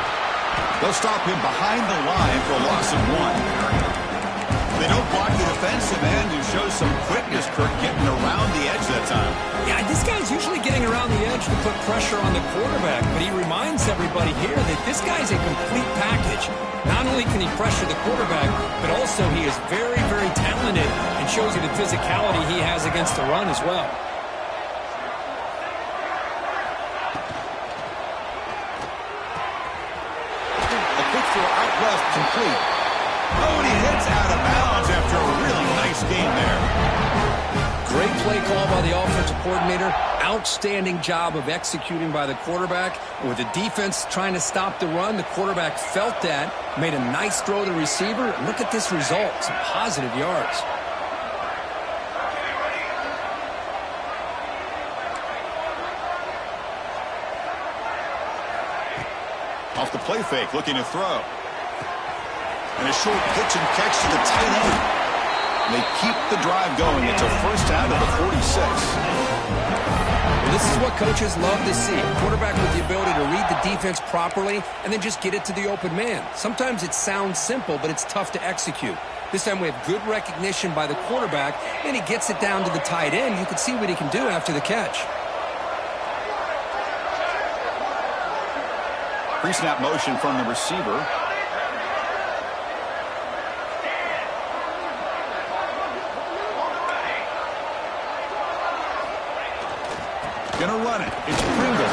They'll stop him behind the line for a loss of 1. They don't block the defensive end who shows some quickness, Kirk, getting around the edge that time. Yeah, this guy's usually getting around the edge to put pressure on the quarterback, but he reminds everybody here that this guy's a complete package. Not only can he pressure the quarterback, but also he is very, very talented and shows you the physicality he has against the run as well. Left complete. Oh, and he hits out of bounds after a really nice game there. Great play call by the offensive coordinator. Outstanding job of executing by the quarterback. With the defense trying to stop the run, the quarterback felt that, made a nice throw to the receiver. Look at this result. Some positive yards. Off the play fake, looking to throw. And a short pitch and catch to the tight end. And they keep the drive going. It's a 1st down to the 46. Well, this is what coaches love to see. A quarterback with the ability to read the defense properly and then just get it to the open man. Sometimes it sounds simple, but it's tough to execute. This time we have good recognition by the quarterback, and he gets it down to the tight end. You can see what he can do after the catch. Pre-snap motion from the receiver. going to run it. It's Pringle.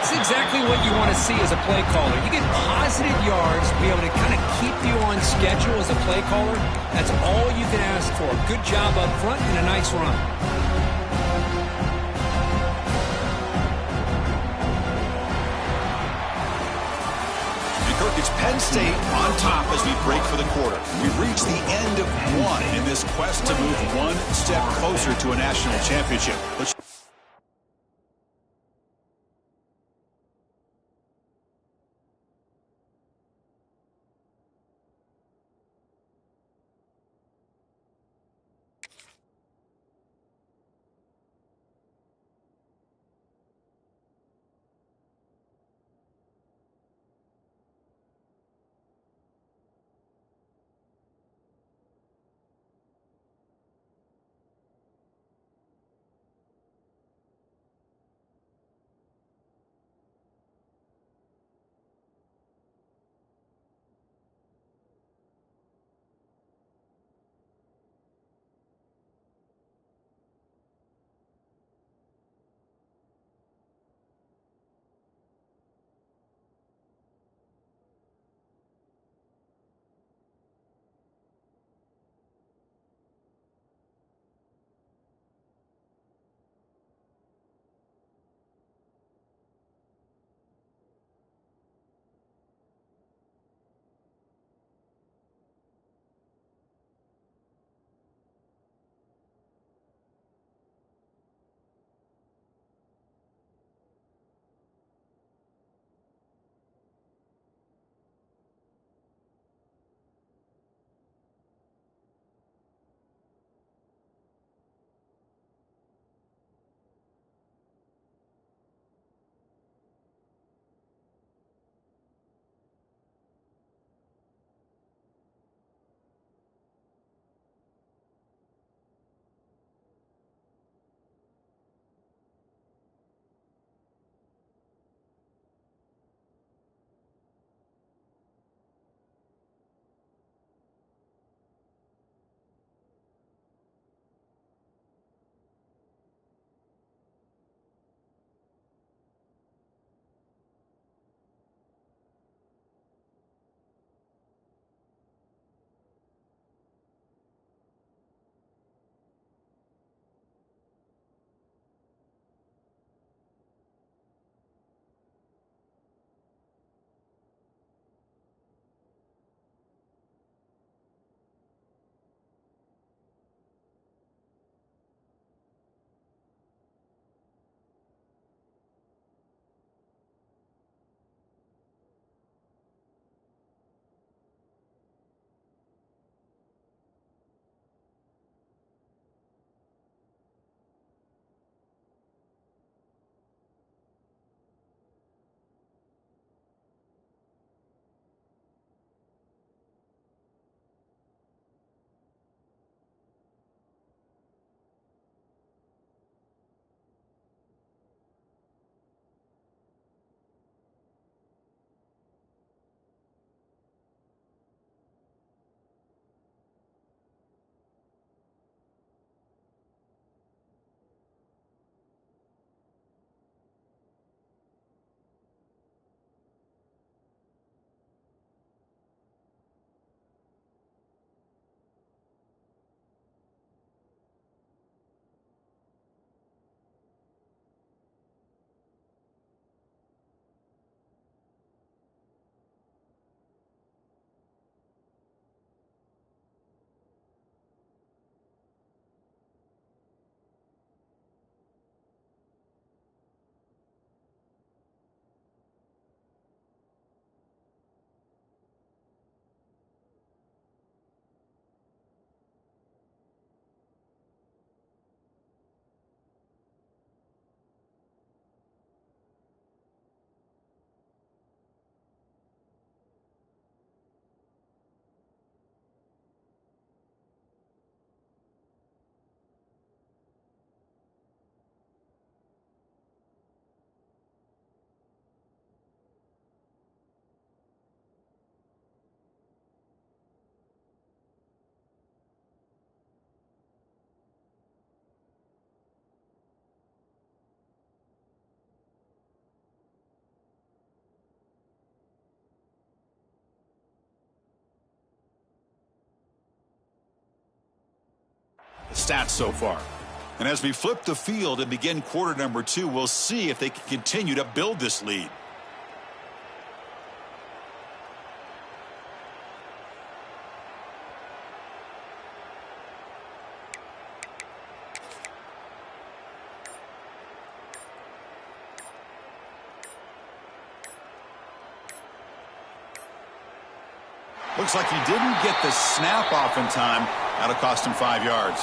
It's exactly what you want to see as a play caller. You get positive yards to be able to kind of keep you on schedule as a play caller. That's all you can ask for. Good job up front and a nice run. It's Penn State on top as we break for the quarter. We've reached the end of one in this quest to move one step closer to a national championship. stats so far. And as we flip the field and begin quarter number 2, we'll see if they can continue to build this lead. Looks like he didn't get the snap off in time. That'll cost him 5 yards.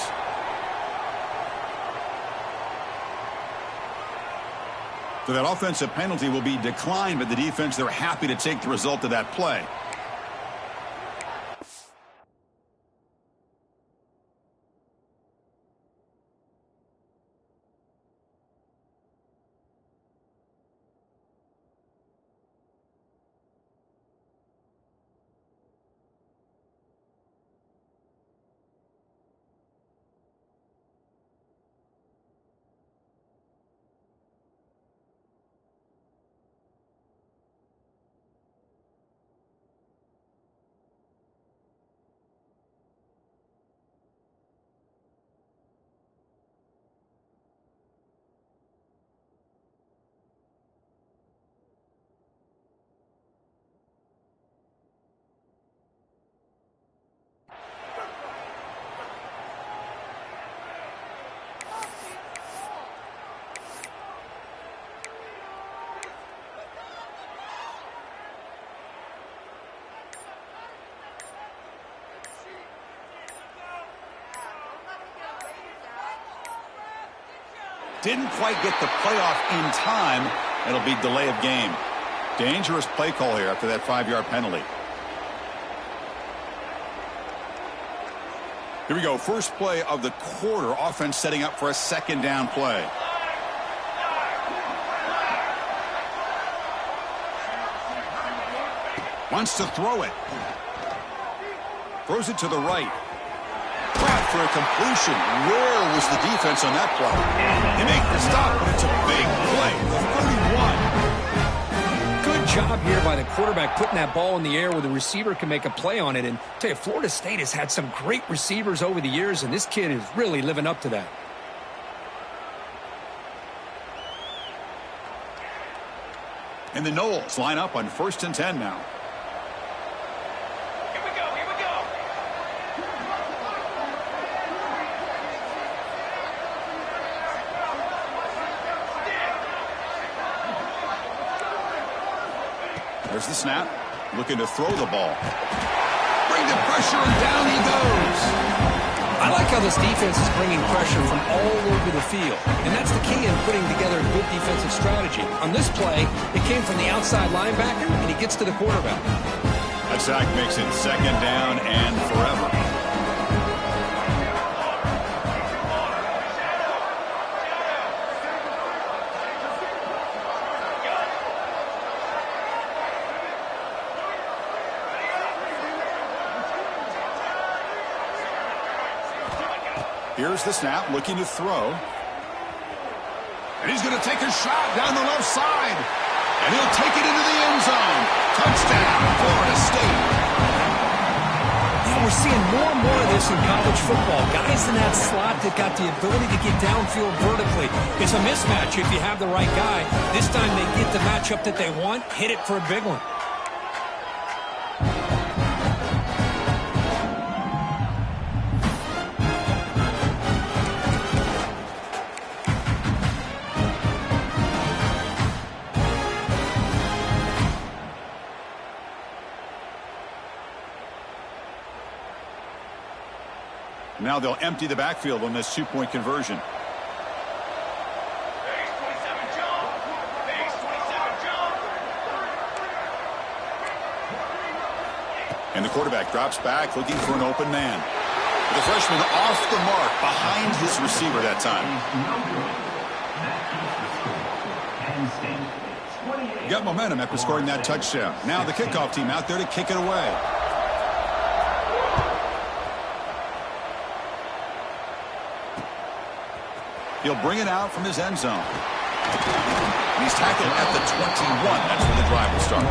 So that offensive penalty will be declined by the defense. They're happy to take the result of that play. Didn't quite get the playoff in time. It'll be delay of game. Dangerous play call here after that 5-yard penalty. Here we go. First play of the quarter. Offense setting up for a second down play. Wants to throw it. Throws it to the right. Caught for a completion. Where was the defense on that play? They make the stop, but it's a big play. The 31. Good job here by the quarterback putting that ball in the air where the receiver can make a play on it. And I'll tell you, Florida State has had some great receivers over the years, and this kid is really living up to that. And the Noles line up on 1st and 10 now. There's the snap. Looking to throw the ball. Bring the pressure, and down he goes. I like how this defense is bringing pressure from all over the field. And that's the key in putting together a good defensive strategy. On this play, it came from the outside linebacker, and he gets to the quarterback. That sack makes it second down and forever. Here's the snap, looking to throw. And he's going to take a shot down the left side. And he'll take it into the end zone. Touchdown, Florida State. Yeah, we're seeing more and more of this in college football. Guys in that slot that got the ability to get downfield vertically. It's a mismatch if you have the right guy. This time they get the matchup that they want, hit it for a big one. Now they'll empty the backfield on this two-point conversion. And the quarterback drops back looking for an open man. The freshman off the mark behind his receiver that time. He got momentum after scoring that touchdown. Now the kickoff team out there to kick it away. He'll bring it out from his end zone. And he's tackled at the 21. That's where the drive will start.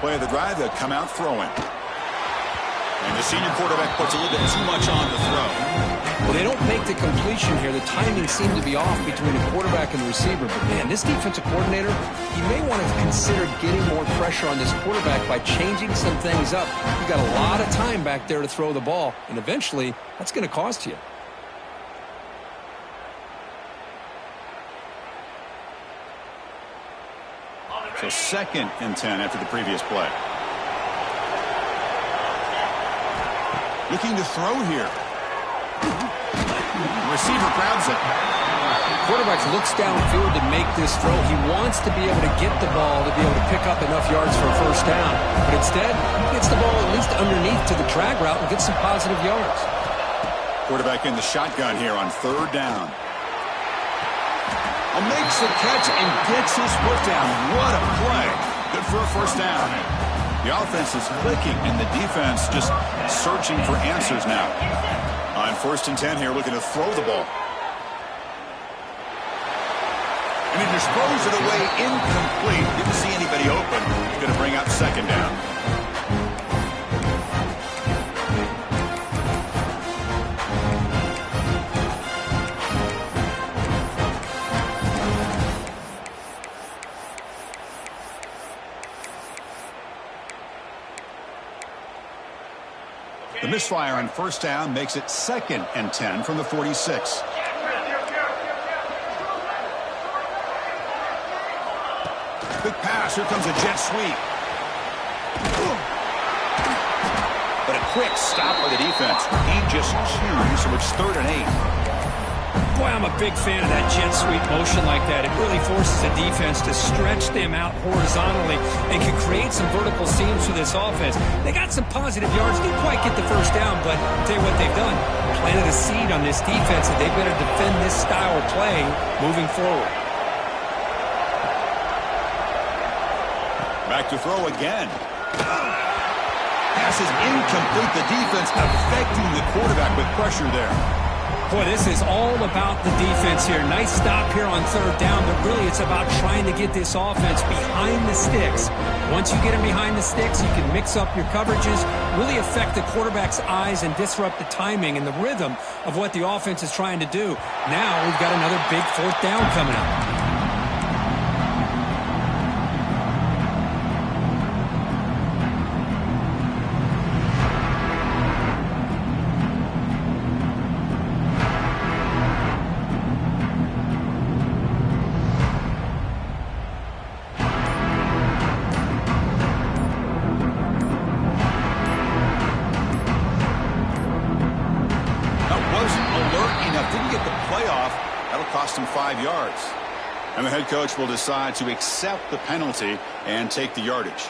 play of the drive, they'll come out throwing. And the senior quarterback puts a little bit too much on the throw. Well, they don't make the completion here. The timing seemed to be off between the quarterback and the receiver. But, man, this defensive coordinator, he may want to consider getting more pressure on this quarterback by changing some things up. You got a lot of time back there to throw the ball, and eventually that's going to cost you. So 2nd and 10 after the previous play. Looking to throw here. Receiver grabs it. Quarterback looks downfield to make this throw. He wants to be able to get the ball to be able to pick up enough yards for a first down. But instead, he gets the ball at least underneath to the drag route and gets some positive yards. Quarterback in the shotgun here on 3rd down. Makes the catch and gets his foot down. What a play. Good for a first down. The offense is clicking and the defense just searching for answers now. On 1st and 10 here, looking to throw the ball. And he disposed it away incomplete. Didn't see anybody open. He's going to bring up 2nd down. The misfire on 1st down makes it 2nd and 10 from the 46. Quick pass. Here comes a jet sweep. But a quick stop by the defense. He just chews, so it's 3rd and 8. Boy, I'm a big fan of that jet sweep motion like that. It really forces the defense to stretch them out horizontally and can create some vertical seams for this offense. They got some positive yards. Didn't quite get the first down, but I'll tell you what they've done. Planted a seed on this defense that they better defend this style of play moving forward. Back to throw again. Pass is incomplete. The defense affecting the quarterback with pressure there. Boy, this is all about the defense here. Nice stop here on 3rd down, but really it's about trying to get this offense behind the sticks. Once you get them behind the sticks, you can mix up your coverages, really affect the quarterback's eyes and disrupt the timing and the rhythm of what the offense is trying to do. Now we've got another big 4th down coming up. Cost him 5 yards. And the head coach will decide to accept the penalty and take the yardage.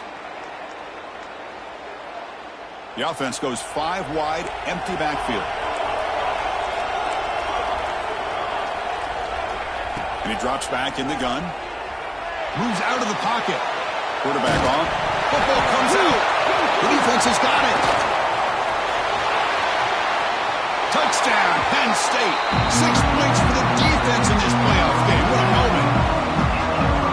The offense goes 5 wide, empty backfield. And he drops back in the gun. Moves out of the pocket. Quarterback on. Football comes out. The defense has got it. Touchdown, Penn State. 6 points for the defense in this playoff game. What a moment.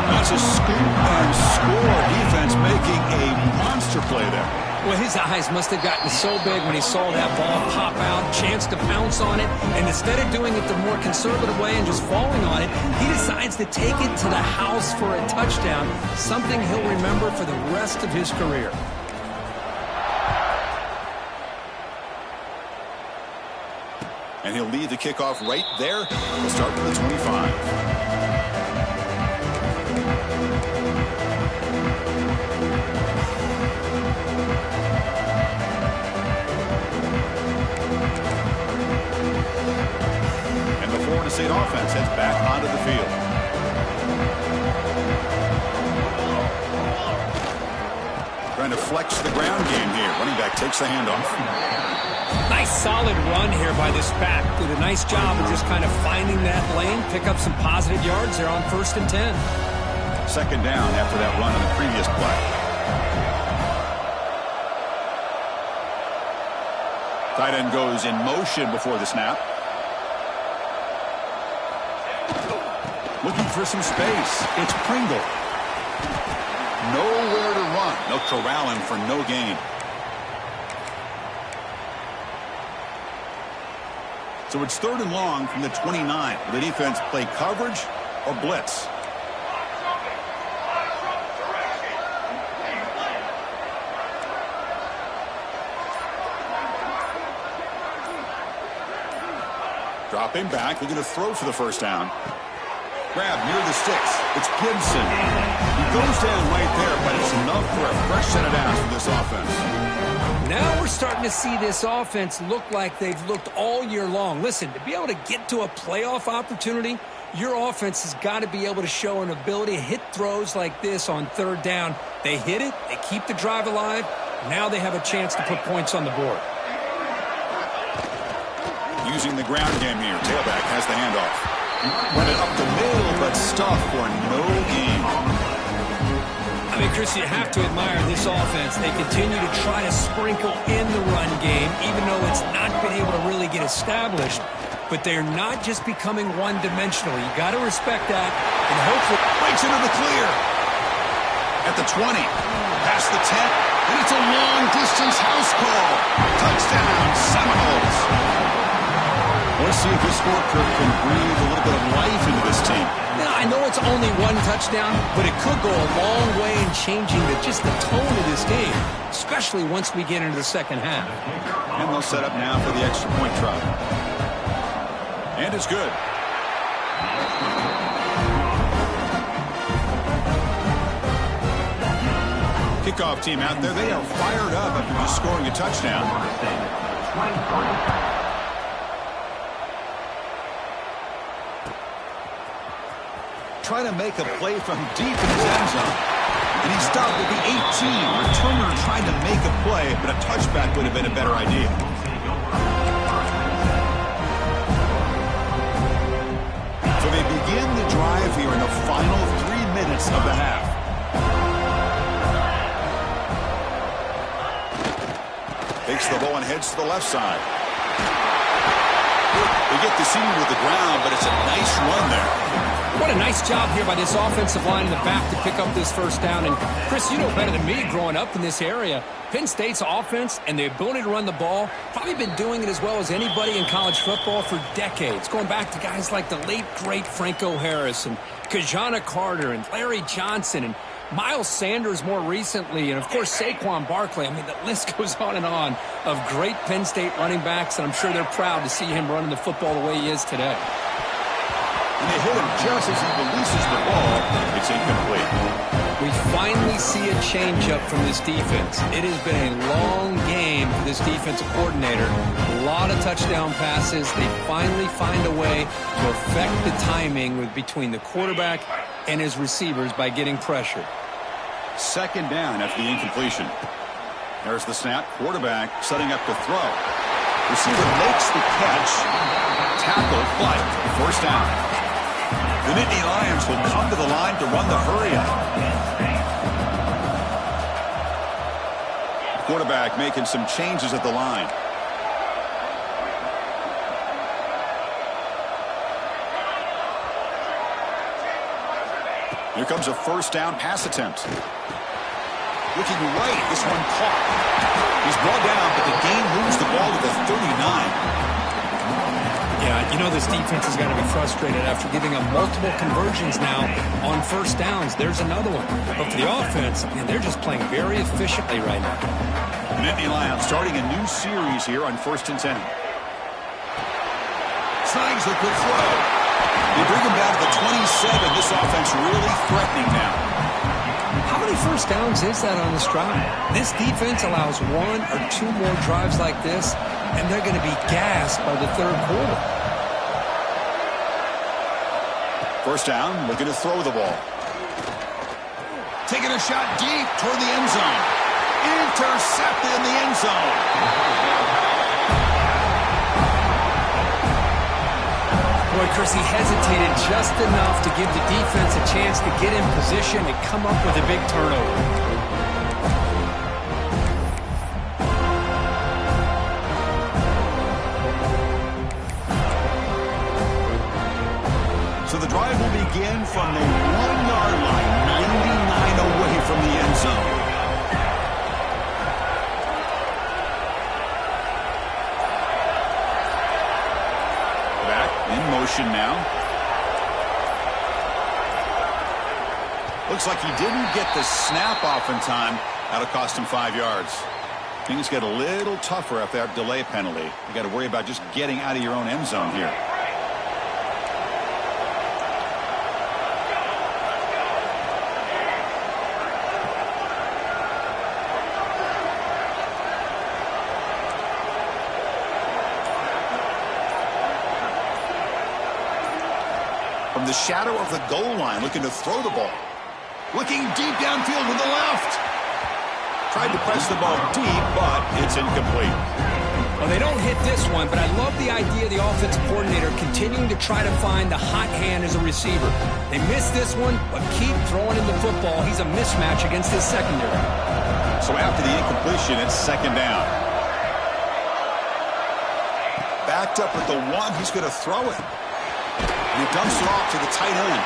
That's a scoop and score. Defense making a monster play there. Well, his eyes must have gotten so big when he saw that ball pop out, chance to pounce on it, and instead of doing it the more conservative way and just falling on it, he decides to take it to the house for a touchdown, something he'll remember for the rest of his career. And he'll lead the kickoff right there. We'll start with the 25. And the Florida State offense heads back onto the field. Trying to flex the ground game here. Running back takes the handoff. Nice solid run here by this back. Did a nice job of just kind of finding that lane, pick up some positive yards there on 1st and 10. 2nd down after that run on the previous play. Tight end goes in motion before the snap. Looking for some space. It's Pringle. Nowhere to run. They'll corral him for no gain. So it's 3rd and long from the 29. Will the defense play coverage or blitz? Dropping back, looking to throw for the first down. Grab near the sticks. It's Gibson. He goes down right there, but it's enough for a fresh set of downs for this offense. Now we're starting to see this offense look like they've looked all year long. Listen, to be able to get to a playoff opportunity, your offense has got to be able to show an ability to hit throws like this on 3rd down. They hit it, they keep the drive alive. Now they have a chance to put points on the board. Using the ground game here. Tailback has the handoff. Run it up the middle, but stuff for no gain. I mean, Chris, you have to admire this offense. They continue to try to sprinkle in the run game, even though it's not been able to really get established. But they're not just becoming one-dimensional. You got to respect that, and hopefully breaks into the clear. At the 20, past the 10, and it's a long-distance house call. Touchdown, Seminoles. Let's see if this score can breathe a little bit of life into this team. Now, I know it's only 1 touchdown, but it could go a long way in changing just the tone of this game, especially once we get into the second half. And they'll set up now for the extra point try. And it's good. Kickoff team out there, they are fired up after just scoring a touchdown. Trying to make a play from deep in his end zone. And he stopped at the 18. Returner trying to make a play, but a touchback would have been a better idea. So they begin the drive here in the final 3 minutes of the half. Takes the ball and heads to the left side. They get the senior with the ground, but it's a nice run there. What a nice job here by this offensive line in the back to pick up this first down. And, Chris, you know better than me growing up in this area, Penn State's offense and the ability to run the ball, probably been doing it as well as anybody in college football for decades, going back to guys like the late, great Franco Harris and Kajana Carter and Larry Johnson and Miles Sanders more recently, and, of course, Saquon Barkley. I mean, the list goes on and on of great Penn State running backs, and I'm sure they're proud to see him running the football the way he is today. And they hit him just as he releases the ball. It's incomplete. We finally see a changeup from this defense. It has been a long game for this defensive coordinator. A lot of touchdown passes. They finally find a way to affect the timing between the quarterback and his receivers by getting pressure. 2nd down after the incompletion. There's the snap. Quarterback setting up to throw. Receiver makes the catch. Tackle, but 1st down. The Nittany Lions will come to the line to run the hurry-up. Quarterback making some changes at the line. Here comes a 1st down pass attempt. Looking right, this one caught. He's brought down, but the game moves the ball to the 39. Yeah, you know this defense has got to be frustrated after giving up multiple conversions now on 1st downs. There's another one. But for the offense, man, they're just playing very efficiently right now. Nittany Lions starting a new series here on 1st and 10. Snags the quick throw. They bring him down to the 27. This offense really threatening now. How many 1st downs is that on this drive? This defense allows 1 or 2 more drives like this, and they're going to be gassed by the 3rd quarter. 1st down, looking to throw the ball. Taking a shot deep toward the end zone. Intercepted in the end zone. Boy, Chris, he hesitated just enough to give the defense a chance to get in position and come up with a big turnover. So the drive will begin from the 1-yard line, 99 away from the end zone. In motion now. Looks like he didn't get the snap off in time. That'll cost him 5 yards. Things get a little tougher after that delay penalty. You got to worry about just getting out of your own end zone here. From the shadow of the goal line, looking to throw the ball. Looking deep downfield with the left. Tried to press the ball deep, but it's incomplete. Well, they don't hit this one, but I love the idea of the offensive coordinator continuing to try to find the hot hand as a receiver. They missed this one, but keep throwing him the football. He's a mismatch against his secondary. So after the incompletion, it's second down. Backed up with the one, he's going to throw it. And he dumps it off to the tight end.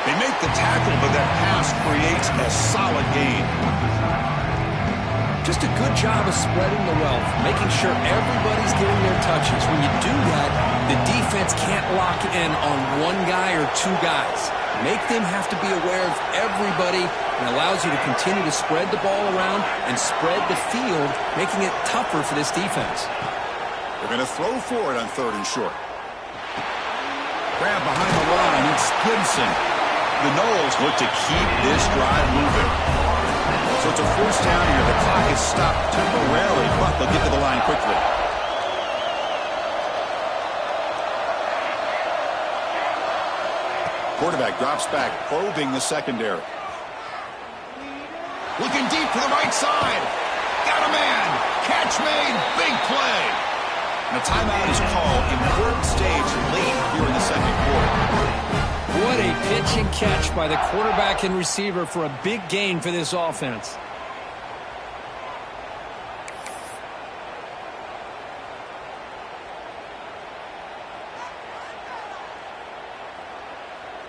They make the tackle, but that pass creates a solid gain. Just a good job of spreading the wealth, making sure everybody's getting their touches. When you do that, the defense can't lock in on one guy or two guys. Make them have to be aware of everybody, and allows you to continue to spread the ball around and spread the field, making it tougher for this defense. They're going to throw for it on 3rd and short. Grab behind the line, it's Gibson. The Noles look to keep this drive moving. So it's a first down here. The clock is stopped temporarily, but they'll get to the line quickly. Quarterback drops back, probing the secondary. Looking deep to the right side. Got a man. Catch made. Big play. And a timeout is called. Important stage late here in the second quarter. What a pitch and catch by the quarterback and receiver for a big gain for this offense.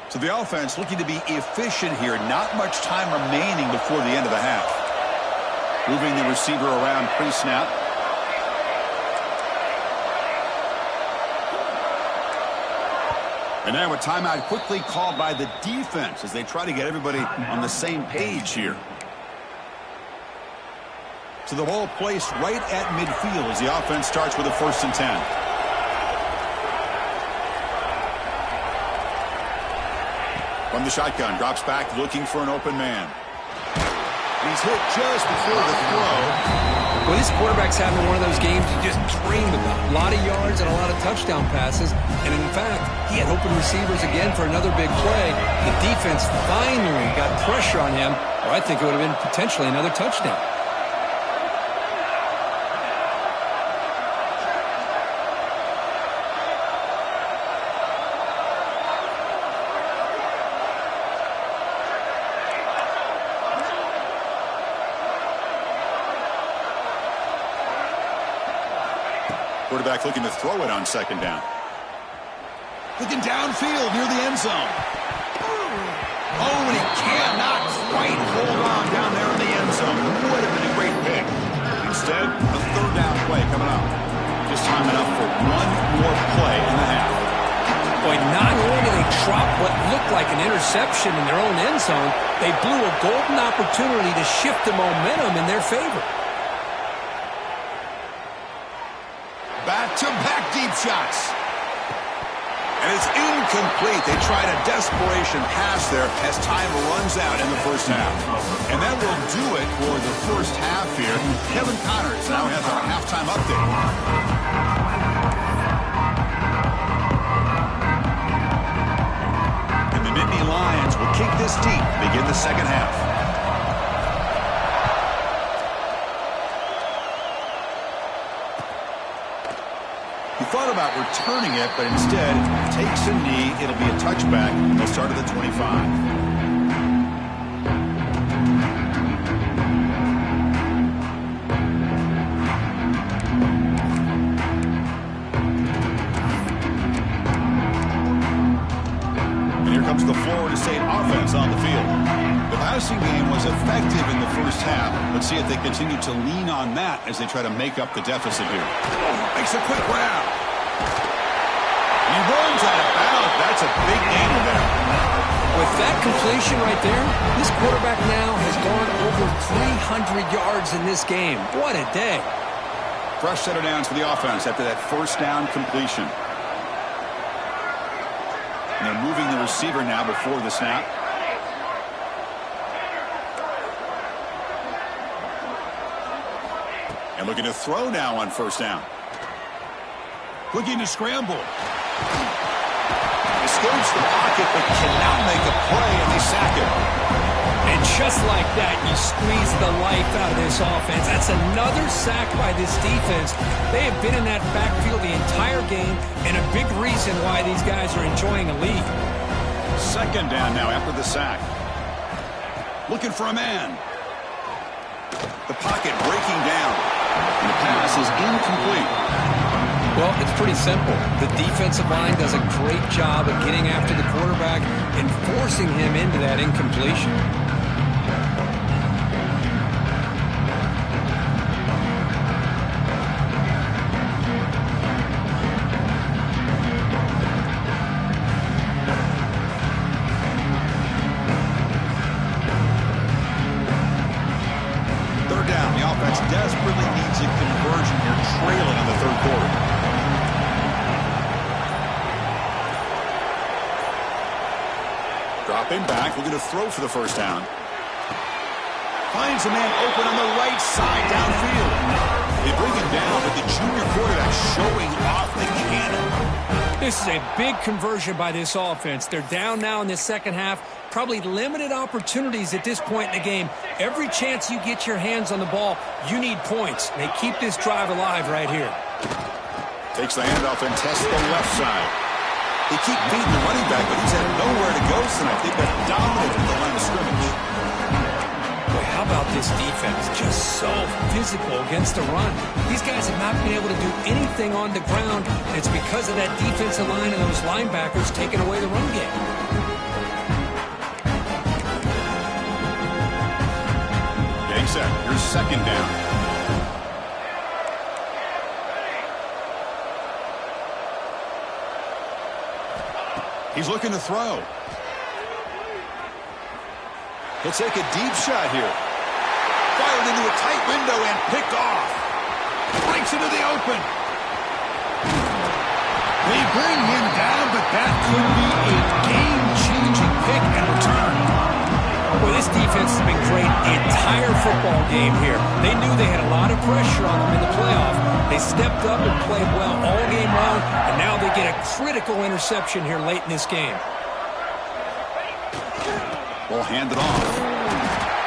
So the offense looking to be efficient here. Not much time remaining before the end of the half. Moving the receiver around pre-snap. And now a timeout quickly called by the defense as they try to get everybody on the same page here. So the ball placed right at midfield as the offense starts with a 1st and 10. From the shotgun, drops back looking for an open man. He's hit just before the throw. Well, this quarterback's having one of those games you just dream about. A lot of yards and a lot of touchdown passes. And in fact, he had open receivers again for another big play. The defense finally got pressure on him, or I think it would have been potentially another touchdown. Quarterback looking to throw it on 2nd down. Looking downfield near the end zone. Oh, and he cannot quite hold on down there in the end zone. Would have been a great pick. Instead, a 3rd down play coming up. Just time enough for one more play in the half. Boy, not only did they drop what looked like an interception in their own end zone, they blew a golden opportunity to shift the momentum in their favor. Back-to-back deep shots. And it's incomplete. They tried a desperation pass there as time runs out in the first half. And that will do it for the first half here. Kevin Connors now has our halftime update. And the Nittany Lions will kick this deep to begin the second half. He thought about returning it, but instead takes a knee. It'll be a touchback. They'll start at the 25. And here comes the Florida State offense on the field. The passing game was effective in the first half. Let's see if they continue to lean on that as they try to make up the deficit here. Makes a quick grab. He runs a big gainer there. With that completion right there, this quarterback now has gone over 300 yards in this game. What a day. Fresh set of downs for the offense after that first down completion. And they're moving the receiver now before the snap. And looking to throw now on first down. Looking to scramble. Escapes the pocket, but cannot make a play, and they sack him. And just like that, you squeeze the life out of this offense. That's another sack by this defense. They have been in that backfield the entire game, and a big reason why these guys are enjoying a lead. Second down now after the sack. Looking for a man. The pocket breaking down. And the pass is incomplete. Well, it's pretty simple. The defensive line does a great job of getting after the quarterback and forcing him into that incompletion. Third down. The offense desperately needs a conversion here, trailing in the third quarter. Dropping back, looking to throw for the first down. Finds a man open on the right side downfield. They bring him down, but the junior quarterback showing off the cannon. This is a big conversion by this offense. They're down now in the second half. Probably limited opportunities at this point in the game. Every chance you get your hands on the ball, you need points. They keep this drive alive right here. Takes the handoff and tests the left side. They keep beating the running back, but he's had nowhere to go tonight. They've been dominant at the line of scrimmage. Boy, how about this defense? Just so physical against the run. These guys have not been able to do anything on the ground. And it's because of that defensive line and those linebackers taking away the run game. Getting set. Here's second down. He's looking to throw. He'll take a deep shot here. Fired into a tight window and picked off. Breaks into the open. They bring him down, but that could be a game-changing pick and return. Well, this defense has been great the entire football game here. They knew they had a lot of pressure on them in the playoff. They stepped up and played well all game long, and now they get a critical interception here late in this game. Ball handed off.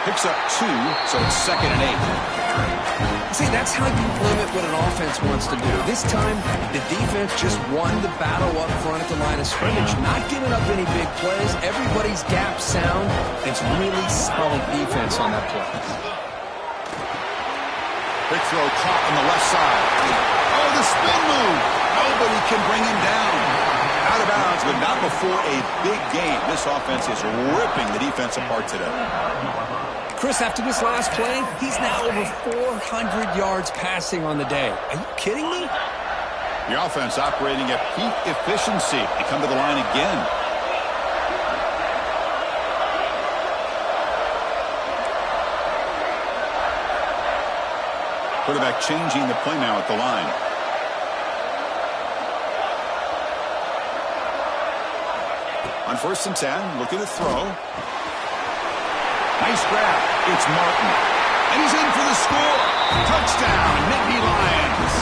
Picks up 2, so it's 2nd and 8. See, that's how you limit what an offense wants to do. This time, the defense just won the battle up front at the line of scrimmage. Not giving up any big plays. Everybody's gap sound. It's really solid defense on that play. Big throw caught on the left side. Oh, the spin move. Nobody can bring him down. Out of bounds, but not before a big game. This offense is ripping the defense apart today. Chris, after this last play, he's now over 400 yards passing on the day. Are you kidding me? The offense operating at peak efficiency. They come to the line again. Quarterback changing the play now at the line. On 1st and 10, looking to throw. Nice grab. It's Martin. And he's in for the score. Touchdown, Nittany Lions.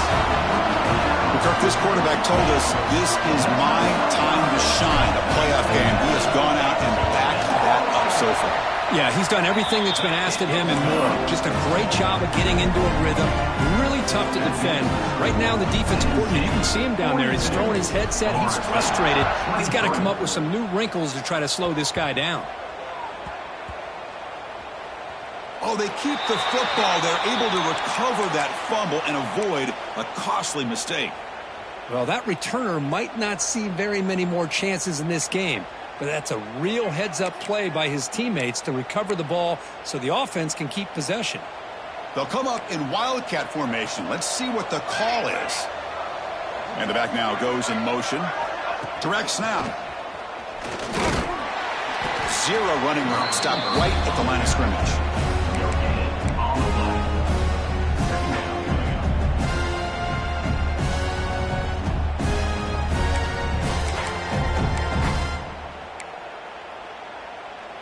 Kirk, this quarterback told us this is my time to shine. A playoff game. He has gone out and backed that up so far. Yeah, he's done everything that's been asked of him and more. Just a great job of getting into a rhythm. Really tough to defend. Right now, the defensive coordinator, you can see him down there. He's throwing his headset. He's frustrated. He's got to come up with some new wrinkles to try to slow this guy down. Oh, they keep the football. They're able to recover that fumble and avoid a costly mistake. Well, that returner might not see very many more chances in this game. But that's a real heads-up play by his teammates to recover the ball so the offense can keep possession. They'll come up in wildcat formation. Let's see what the call is. And the back now goes in motion. Direct snap. Zero running room. Stop right at the line of scrimmage.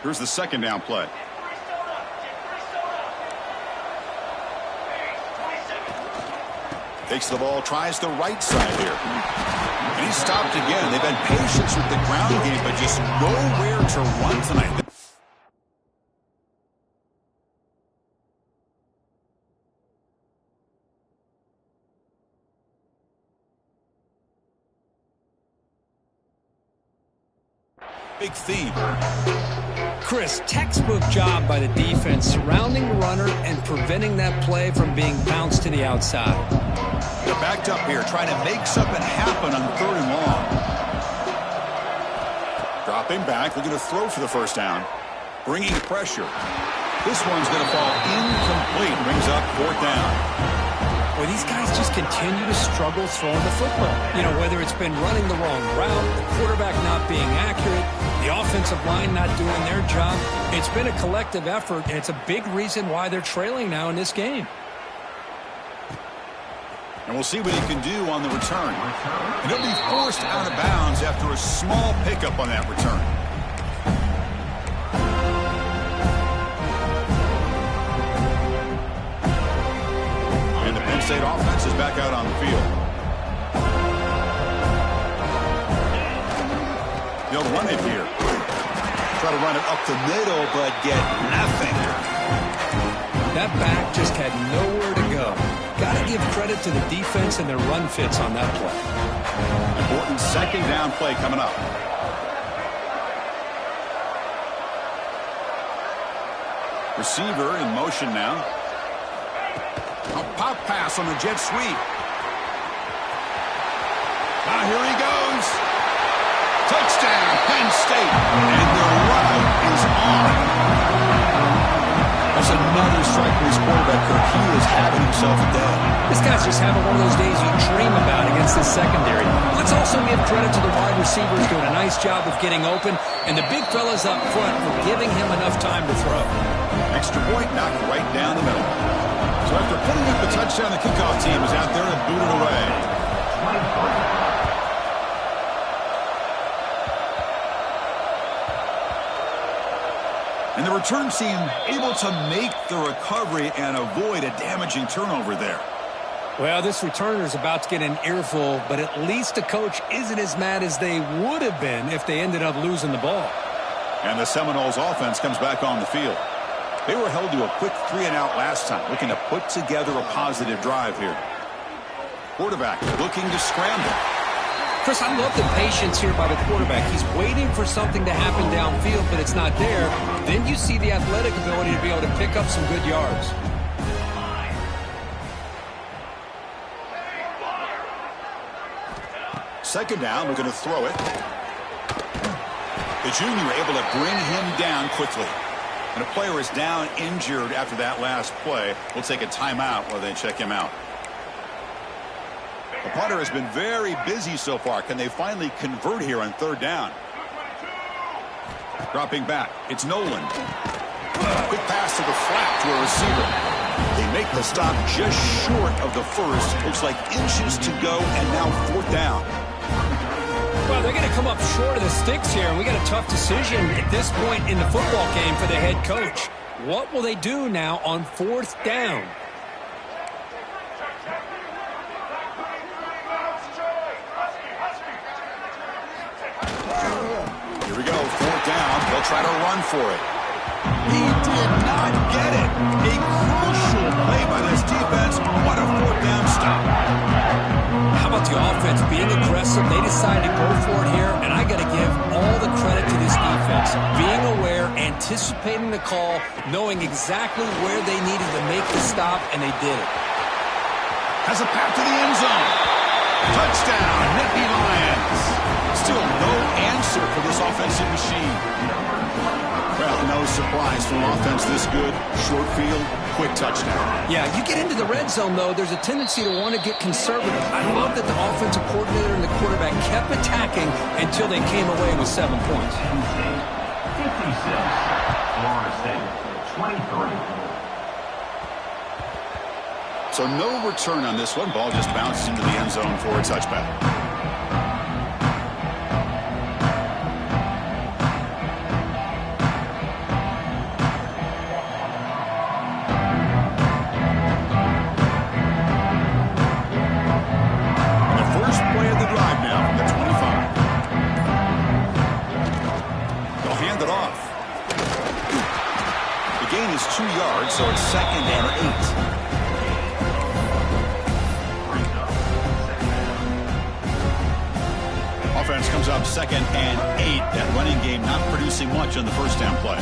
Here's the second down play. Takes the ball, tries the right side here. And he's stopped again. They've had patience with the ground game, but just nowhere to run tonight. Big theme. Chris, textbook job by the defense surrounding the runner and preventing that play from being bounced to the outside. They're backed up here, trying to make something happen on 3rd and long. Dropping back, looking to throw for the first down. Bringing pressure. This one's going to fall incomplete. Brings up 4th down. Well, these guys just continue to struggle throwing the football. You know, whether it's been running the wrong route, the quarterback not being accurate, the offensive line not doing their job. It's been a collective effort, and it's a big reason why they're trailing now in this game. And we'll see what he can do on the return. And he'll be forced out of bounds after a small pickup on that return. And the Penn State offense is back out on the field. They'll run it here. Try to run it up the middle, but get nothing. That back just had nowhere to go. Got to give credit to the defense and their run fits on that play. Important second down play coming up. Receiver in motion now. A pop pass on the jet sweep. Now here he goes. Touchdown, Penn State. And the ride is on. That's another strike for his quarterback, Kirk. He is having himself a day. This guy's just having one of those days you dream about against this secondary. Let's also give credit to the wide receivers doing a nice job of getting open, and the big fellas up front for giving him enough time to throw. Extra point knocked right down the middle. So after putting up the touchdown, the kickoff team is out there to boot it away. And the return team able to make the recovery and avoid a damaging turnover there. Well, this returner is about to get an earful, but at least the coach isn't as mad as they would have been if they ended up losing the ball. And the Seminoles offense comes back on the field. They were held to a quick 3-and-out last time, looking to put together a positive drive here. Quarterback looking to scramble. Chris, I love the patience here by the quarterback. He's waiting for something to happen downfield, but it's not there. Then you see the athletic ability to be able to pick up some good yards. Second down, looking to throw it. The junior able to bring him down quickly. And a player is down injured after that last play. We'll take a timeout while they check him out. The punter has been very busy so far. Can they finally convert here on 3rd down? Dropping back. It's Nolan. Quick pass to the flat to a receiver. They make the stop just short of the first. Looks like inches to go, and now 4th down. Well, they're going to come up short of the sticks here, and we got a tough decision at this point in the football game for the head coach. What will they do now on 4th down? Here we go, 4th down. They'll try to run for it. He did not get it. A crucial play by this defense. What a 4th down stop. How about the offense being aggressive? They decided to go for it here, and I got to give all the credit to this defense. Being aware, anticipating the call, knowing exactly where they needed to make the stop, and they did it. Has a path to the end zone. Touchdown, Nittany Lions. Still no answer for this offensive machine. Well, no surprise from offense this good. Short field, quick touchdown. Yeah, you get into the red zone, though, there's a tendency to want to get conservative. I love that the offensive coordinator and the quarterback kept kept attacking until they came away with 7 points. 56. Florida State, 23. So no return on this one. Ball just bounces into the end zone for a touchback. And the first play of the drive now from the 25. They'll hand it off. The gain is 2 yards, so it's 2nd and 8. Offense comes up 2nd and 8. That running game not producing much on the first down play.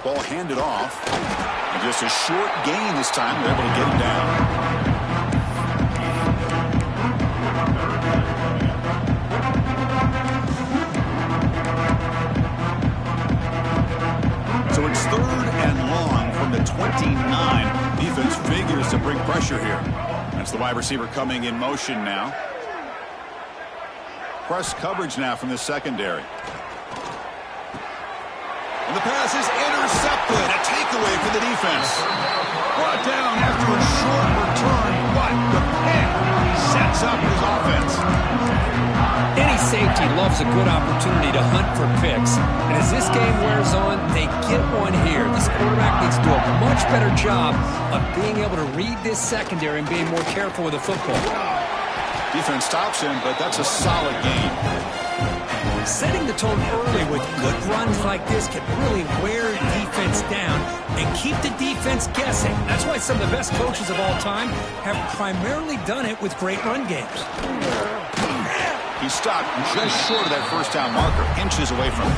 Ball handed off. And just a short gain this time. They're able to get him down. So it's 3rd and long from the 29. Defense figures to bring pressure here. That's the wide receiver coming in motion now. Press coverage now from the secondary. And the pass is intercepted. A takeaway for the defense. Brought down after a short return, but the pick sets up his offense. Any safety loves a good opportunity to hunt for picks. And as this game wears on, they get one here. This quarterback needs to do a much better job of being able to read this secondary and being more careful with the football. Defense stops him, but that's a solid game. Setting the tone early with good runs like this can really wear defense down and keep the defense guessing. That's why some of the best coaches of all time have primarily done it with great run games. He stopped just short of that first down marker, inches away from it.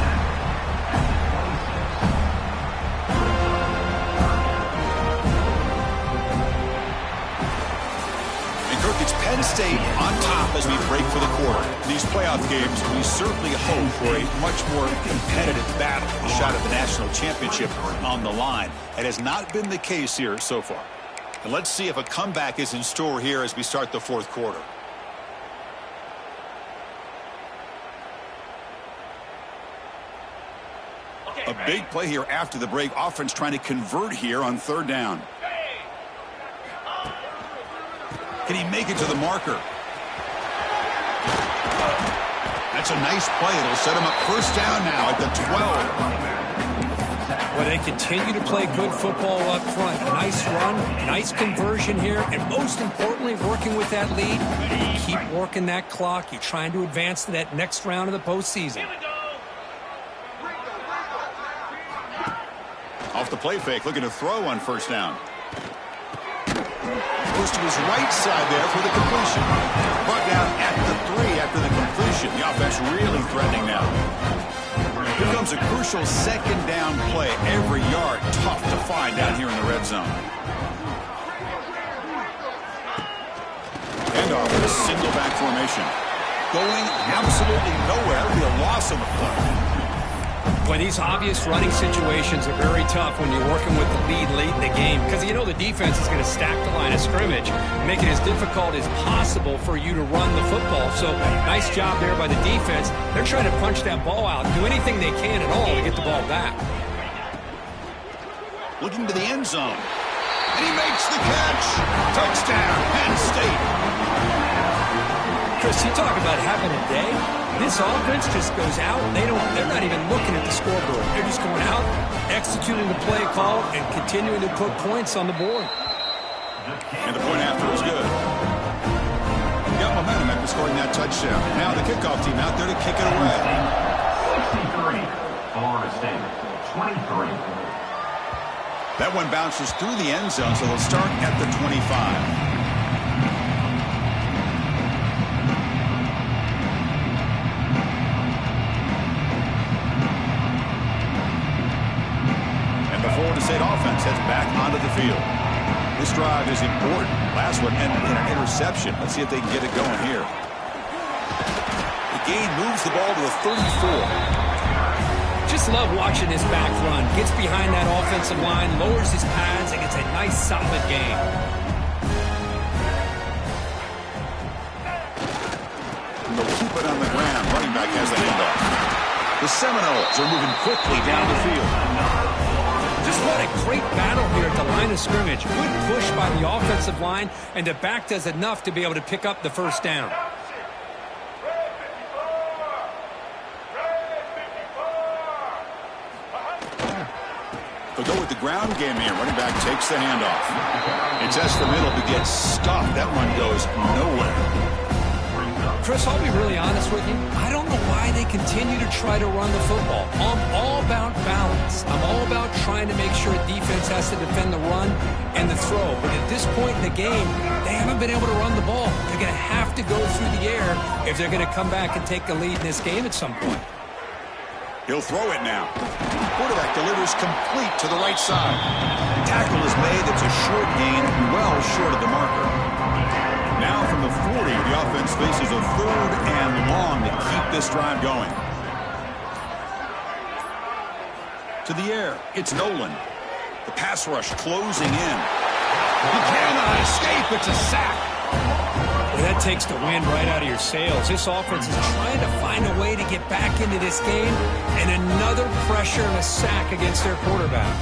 And Kirk, it's Penn State on top as we break for the quarter. In these playoff games, we certainly hope for a much more competitive battle, a shot at the national championship on the line. It has not been the case here so far. And let's see if a comeback is in store here as we start the 4th quarter. A big play here after the break. Offense trying to convert here on 3rd down. Can he make it to the marker? That's a nice play. It'll set him up 1st down now at the 12. Well, they continue to play good football up front. Nice run, nice conversion here, and most importantly, working with that lead, you keep working that clock. You're trying to advance to that next round of the postseason. Off the play fake, looking to throw on 1st down. Goes to his right side there for the completion. Brought down at the 3 after the completion. The offense really threatening now. Here comes a crucial 2nd down play. Every yard tough to find down here in the red zone. Handoff with a single back formation. Going absolutely nowhere. It'll be a loss on the play. Boy, these obvious running situations are very tough when you're working with the lead late in the game because you know the defense is going to stack the line of scrimmage, make it as difficult as possible for you to run the football. So nice job there by the defense. They're trying to punch that ball out, do anything they can at all to get the ball back. Looking to the end zone. And he makes the catch. Touchdown, Penn State. Chris, you talk about having a day. This offense just goes out. They're not even looking at the scoreboard. They're just going out, executing the play call, and continuing to put points on the board. And the point after was good. Got momentum after scoring that touchdown. Now the kickoff team out there to kick it away. 63. Florida State, 23. That one bounces through the end zone, so they'll start at the 25. Florida State offense heads back onto the field. This drive is important. Last one ended in an interception. Let's see if they can get it going here. The gain moves the ball to the 34. Just love watching this back run. Gets behind that offensive line, lowers his pads, and gets a nice, solid gain. They'll keep it on the ground. Running back has the handoff. The Seminoles are moving quickly down the field. Just what a great battle here at the line of scrimmage. Good push by the offensive line, and the back does enough to be able to pick up the first down. They'll go with the ground game here. Running back takes the handoff. It's Estimedo who gets stuffed. That run goes nowhere. Chris, I'll be really honest with you. I don't know why they continue to try to run the football. I'm all about balance. I'm all about trying to make sure a defense has to defend the run and the throw. But at this point in the game, they haven't been able to run the ball. They're going to have to go through the air if they're going to come back and take the lead in this game at some point. He'll throw it now. Quarterback delivers complete to the right side. Tackle is made. It's a short gain, well short of the marker. Now from the 40, the offense faces a 3rd and long to keep this drive going. To the air, it's Nolan. The pass rush closing in. He cannot escape. It's a sack. Well, that takes the wind right out of your sails. This offense is trying to find a way to get back into this game, and another pressure and a sack against their quarterback.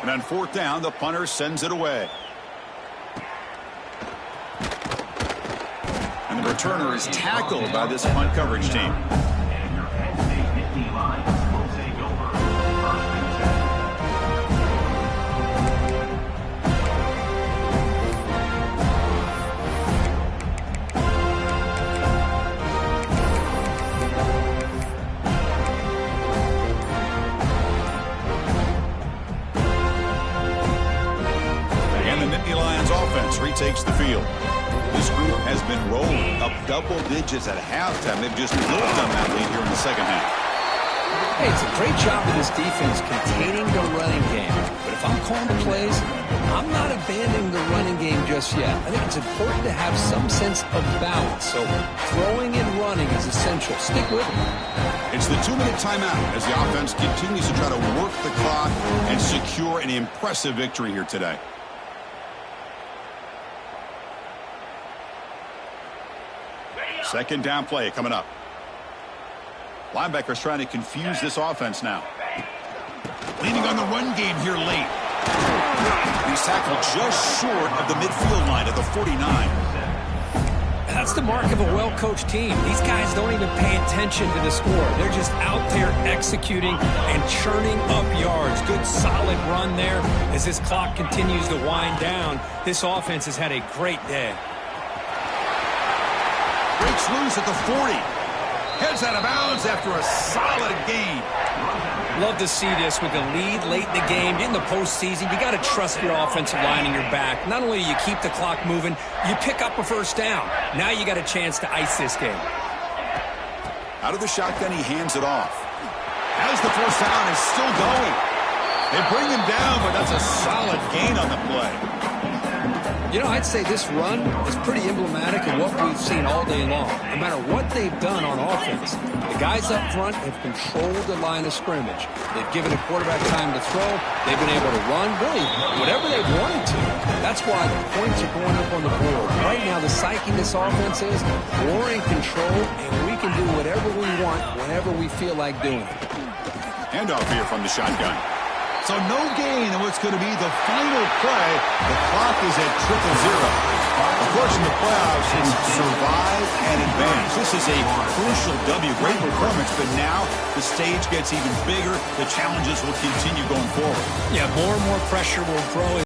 And on 4th down, the punter sends it away. And the returner is tackled by this punt coverage team. And your Penn State Nittany Lions will take over 1st and 10. And the Nittany Lions offense retakes the field. This group has been rolling up double digits at halftime. They've just lived on that lead here in the second half. Hey, it's a great job of this defense containing the running game. But if I'm calling the plays, I'm not abandoning the running game just yet. I think it's important to have some sense of balance. So throwing and running is essential. Stick with it. It's the 2-minute timeout as the offense continues to try to work the clock and secure an impressive victory here today. Second down play coming up. Linebackers trying to confuse this offense now. Leaning on the run game here late. He's tackled just short of the midfield line at the 49. That's the mark of a well-coached team. These guys don't even pay attention to the score. They're just out there executing and churning up yards. Good, solid run there as this clock continues to wind down. This offense has had a great day. Breaks loose at the 40. Heads out of bounds after a solid gain. Love to see this with the lead late in the game. In the postseason, you got to trust your offensive line and your back. Not only do you keep the clock moving, you pick up a first down. Now you got a chance to ice this game. Out of the shotgun, he hands it off. As the first down is still going. They bring him down, but that's a solid gain on the play. You know, I'd say this run is pretty emblematic of what we've seen all day long. No matter what they've done on offense, the guys up front have controlled the line of scrimmage. They've given the quarterback time to throw. They've been able to run, really, whatever they wanted to. That's why the points are going up on the board. Right now, the psyche in this offense is we're in control, and we can do whatever we want whenever we feel like doing it. Handoff here from the shotgun. So no gain in what's going to be the final play. The clock is at 0-0. Of course, in the playoffs, it's survive and advance. This is a crucial W. Great performance, but now the stage gets even bigger. The challenges will continue going forward. Yeah, more and more pressure will grow.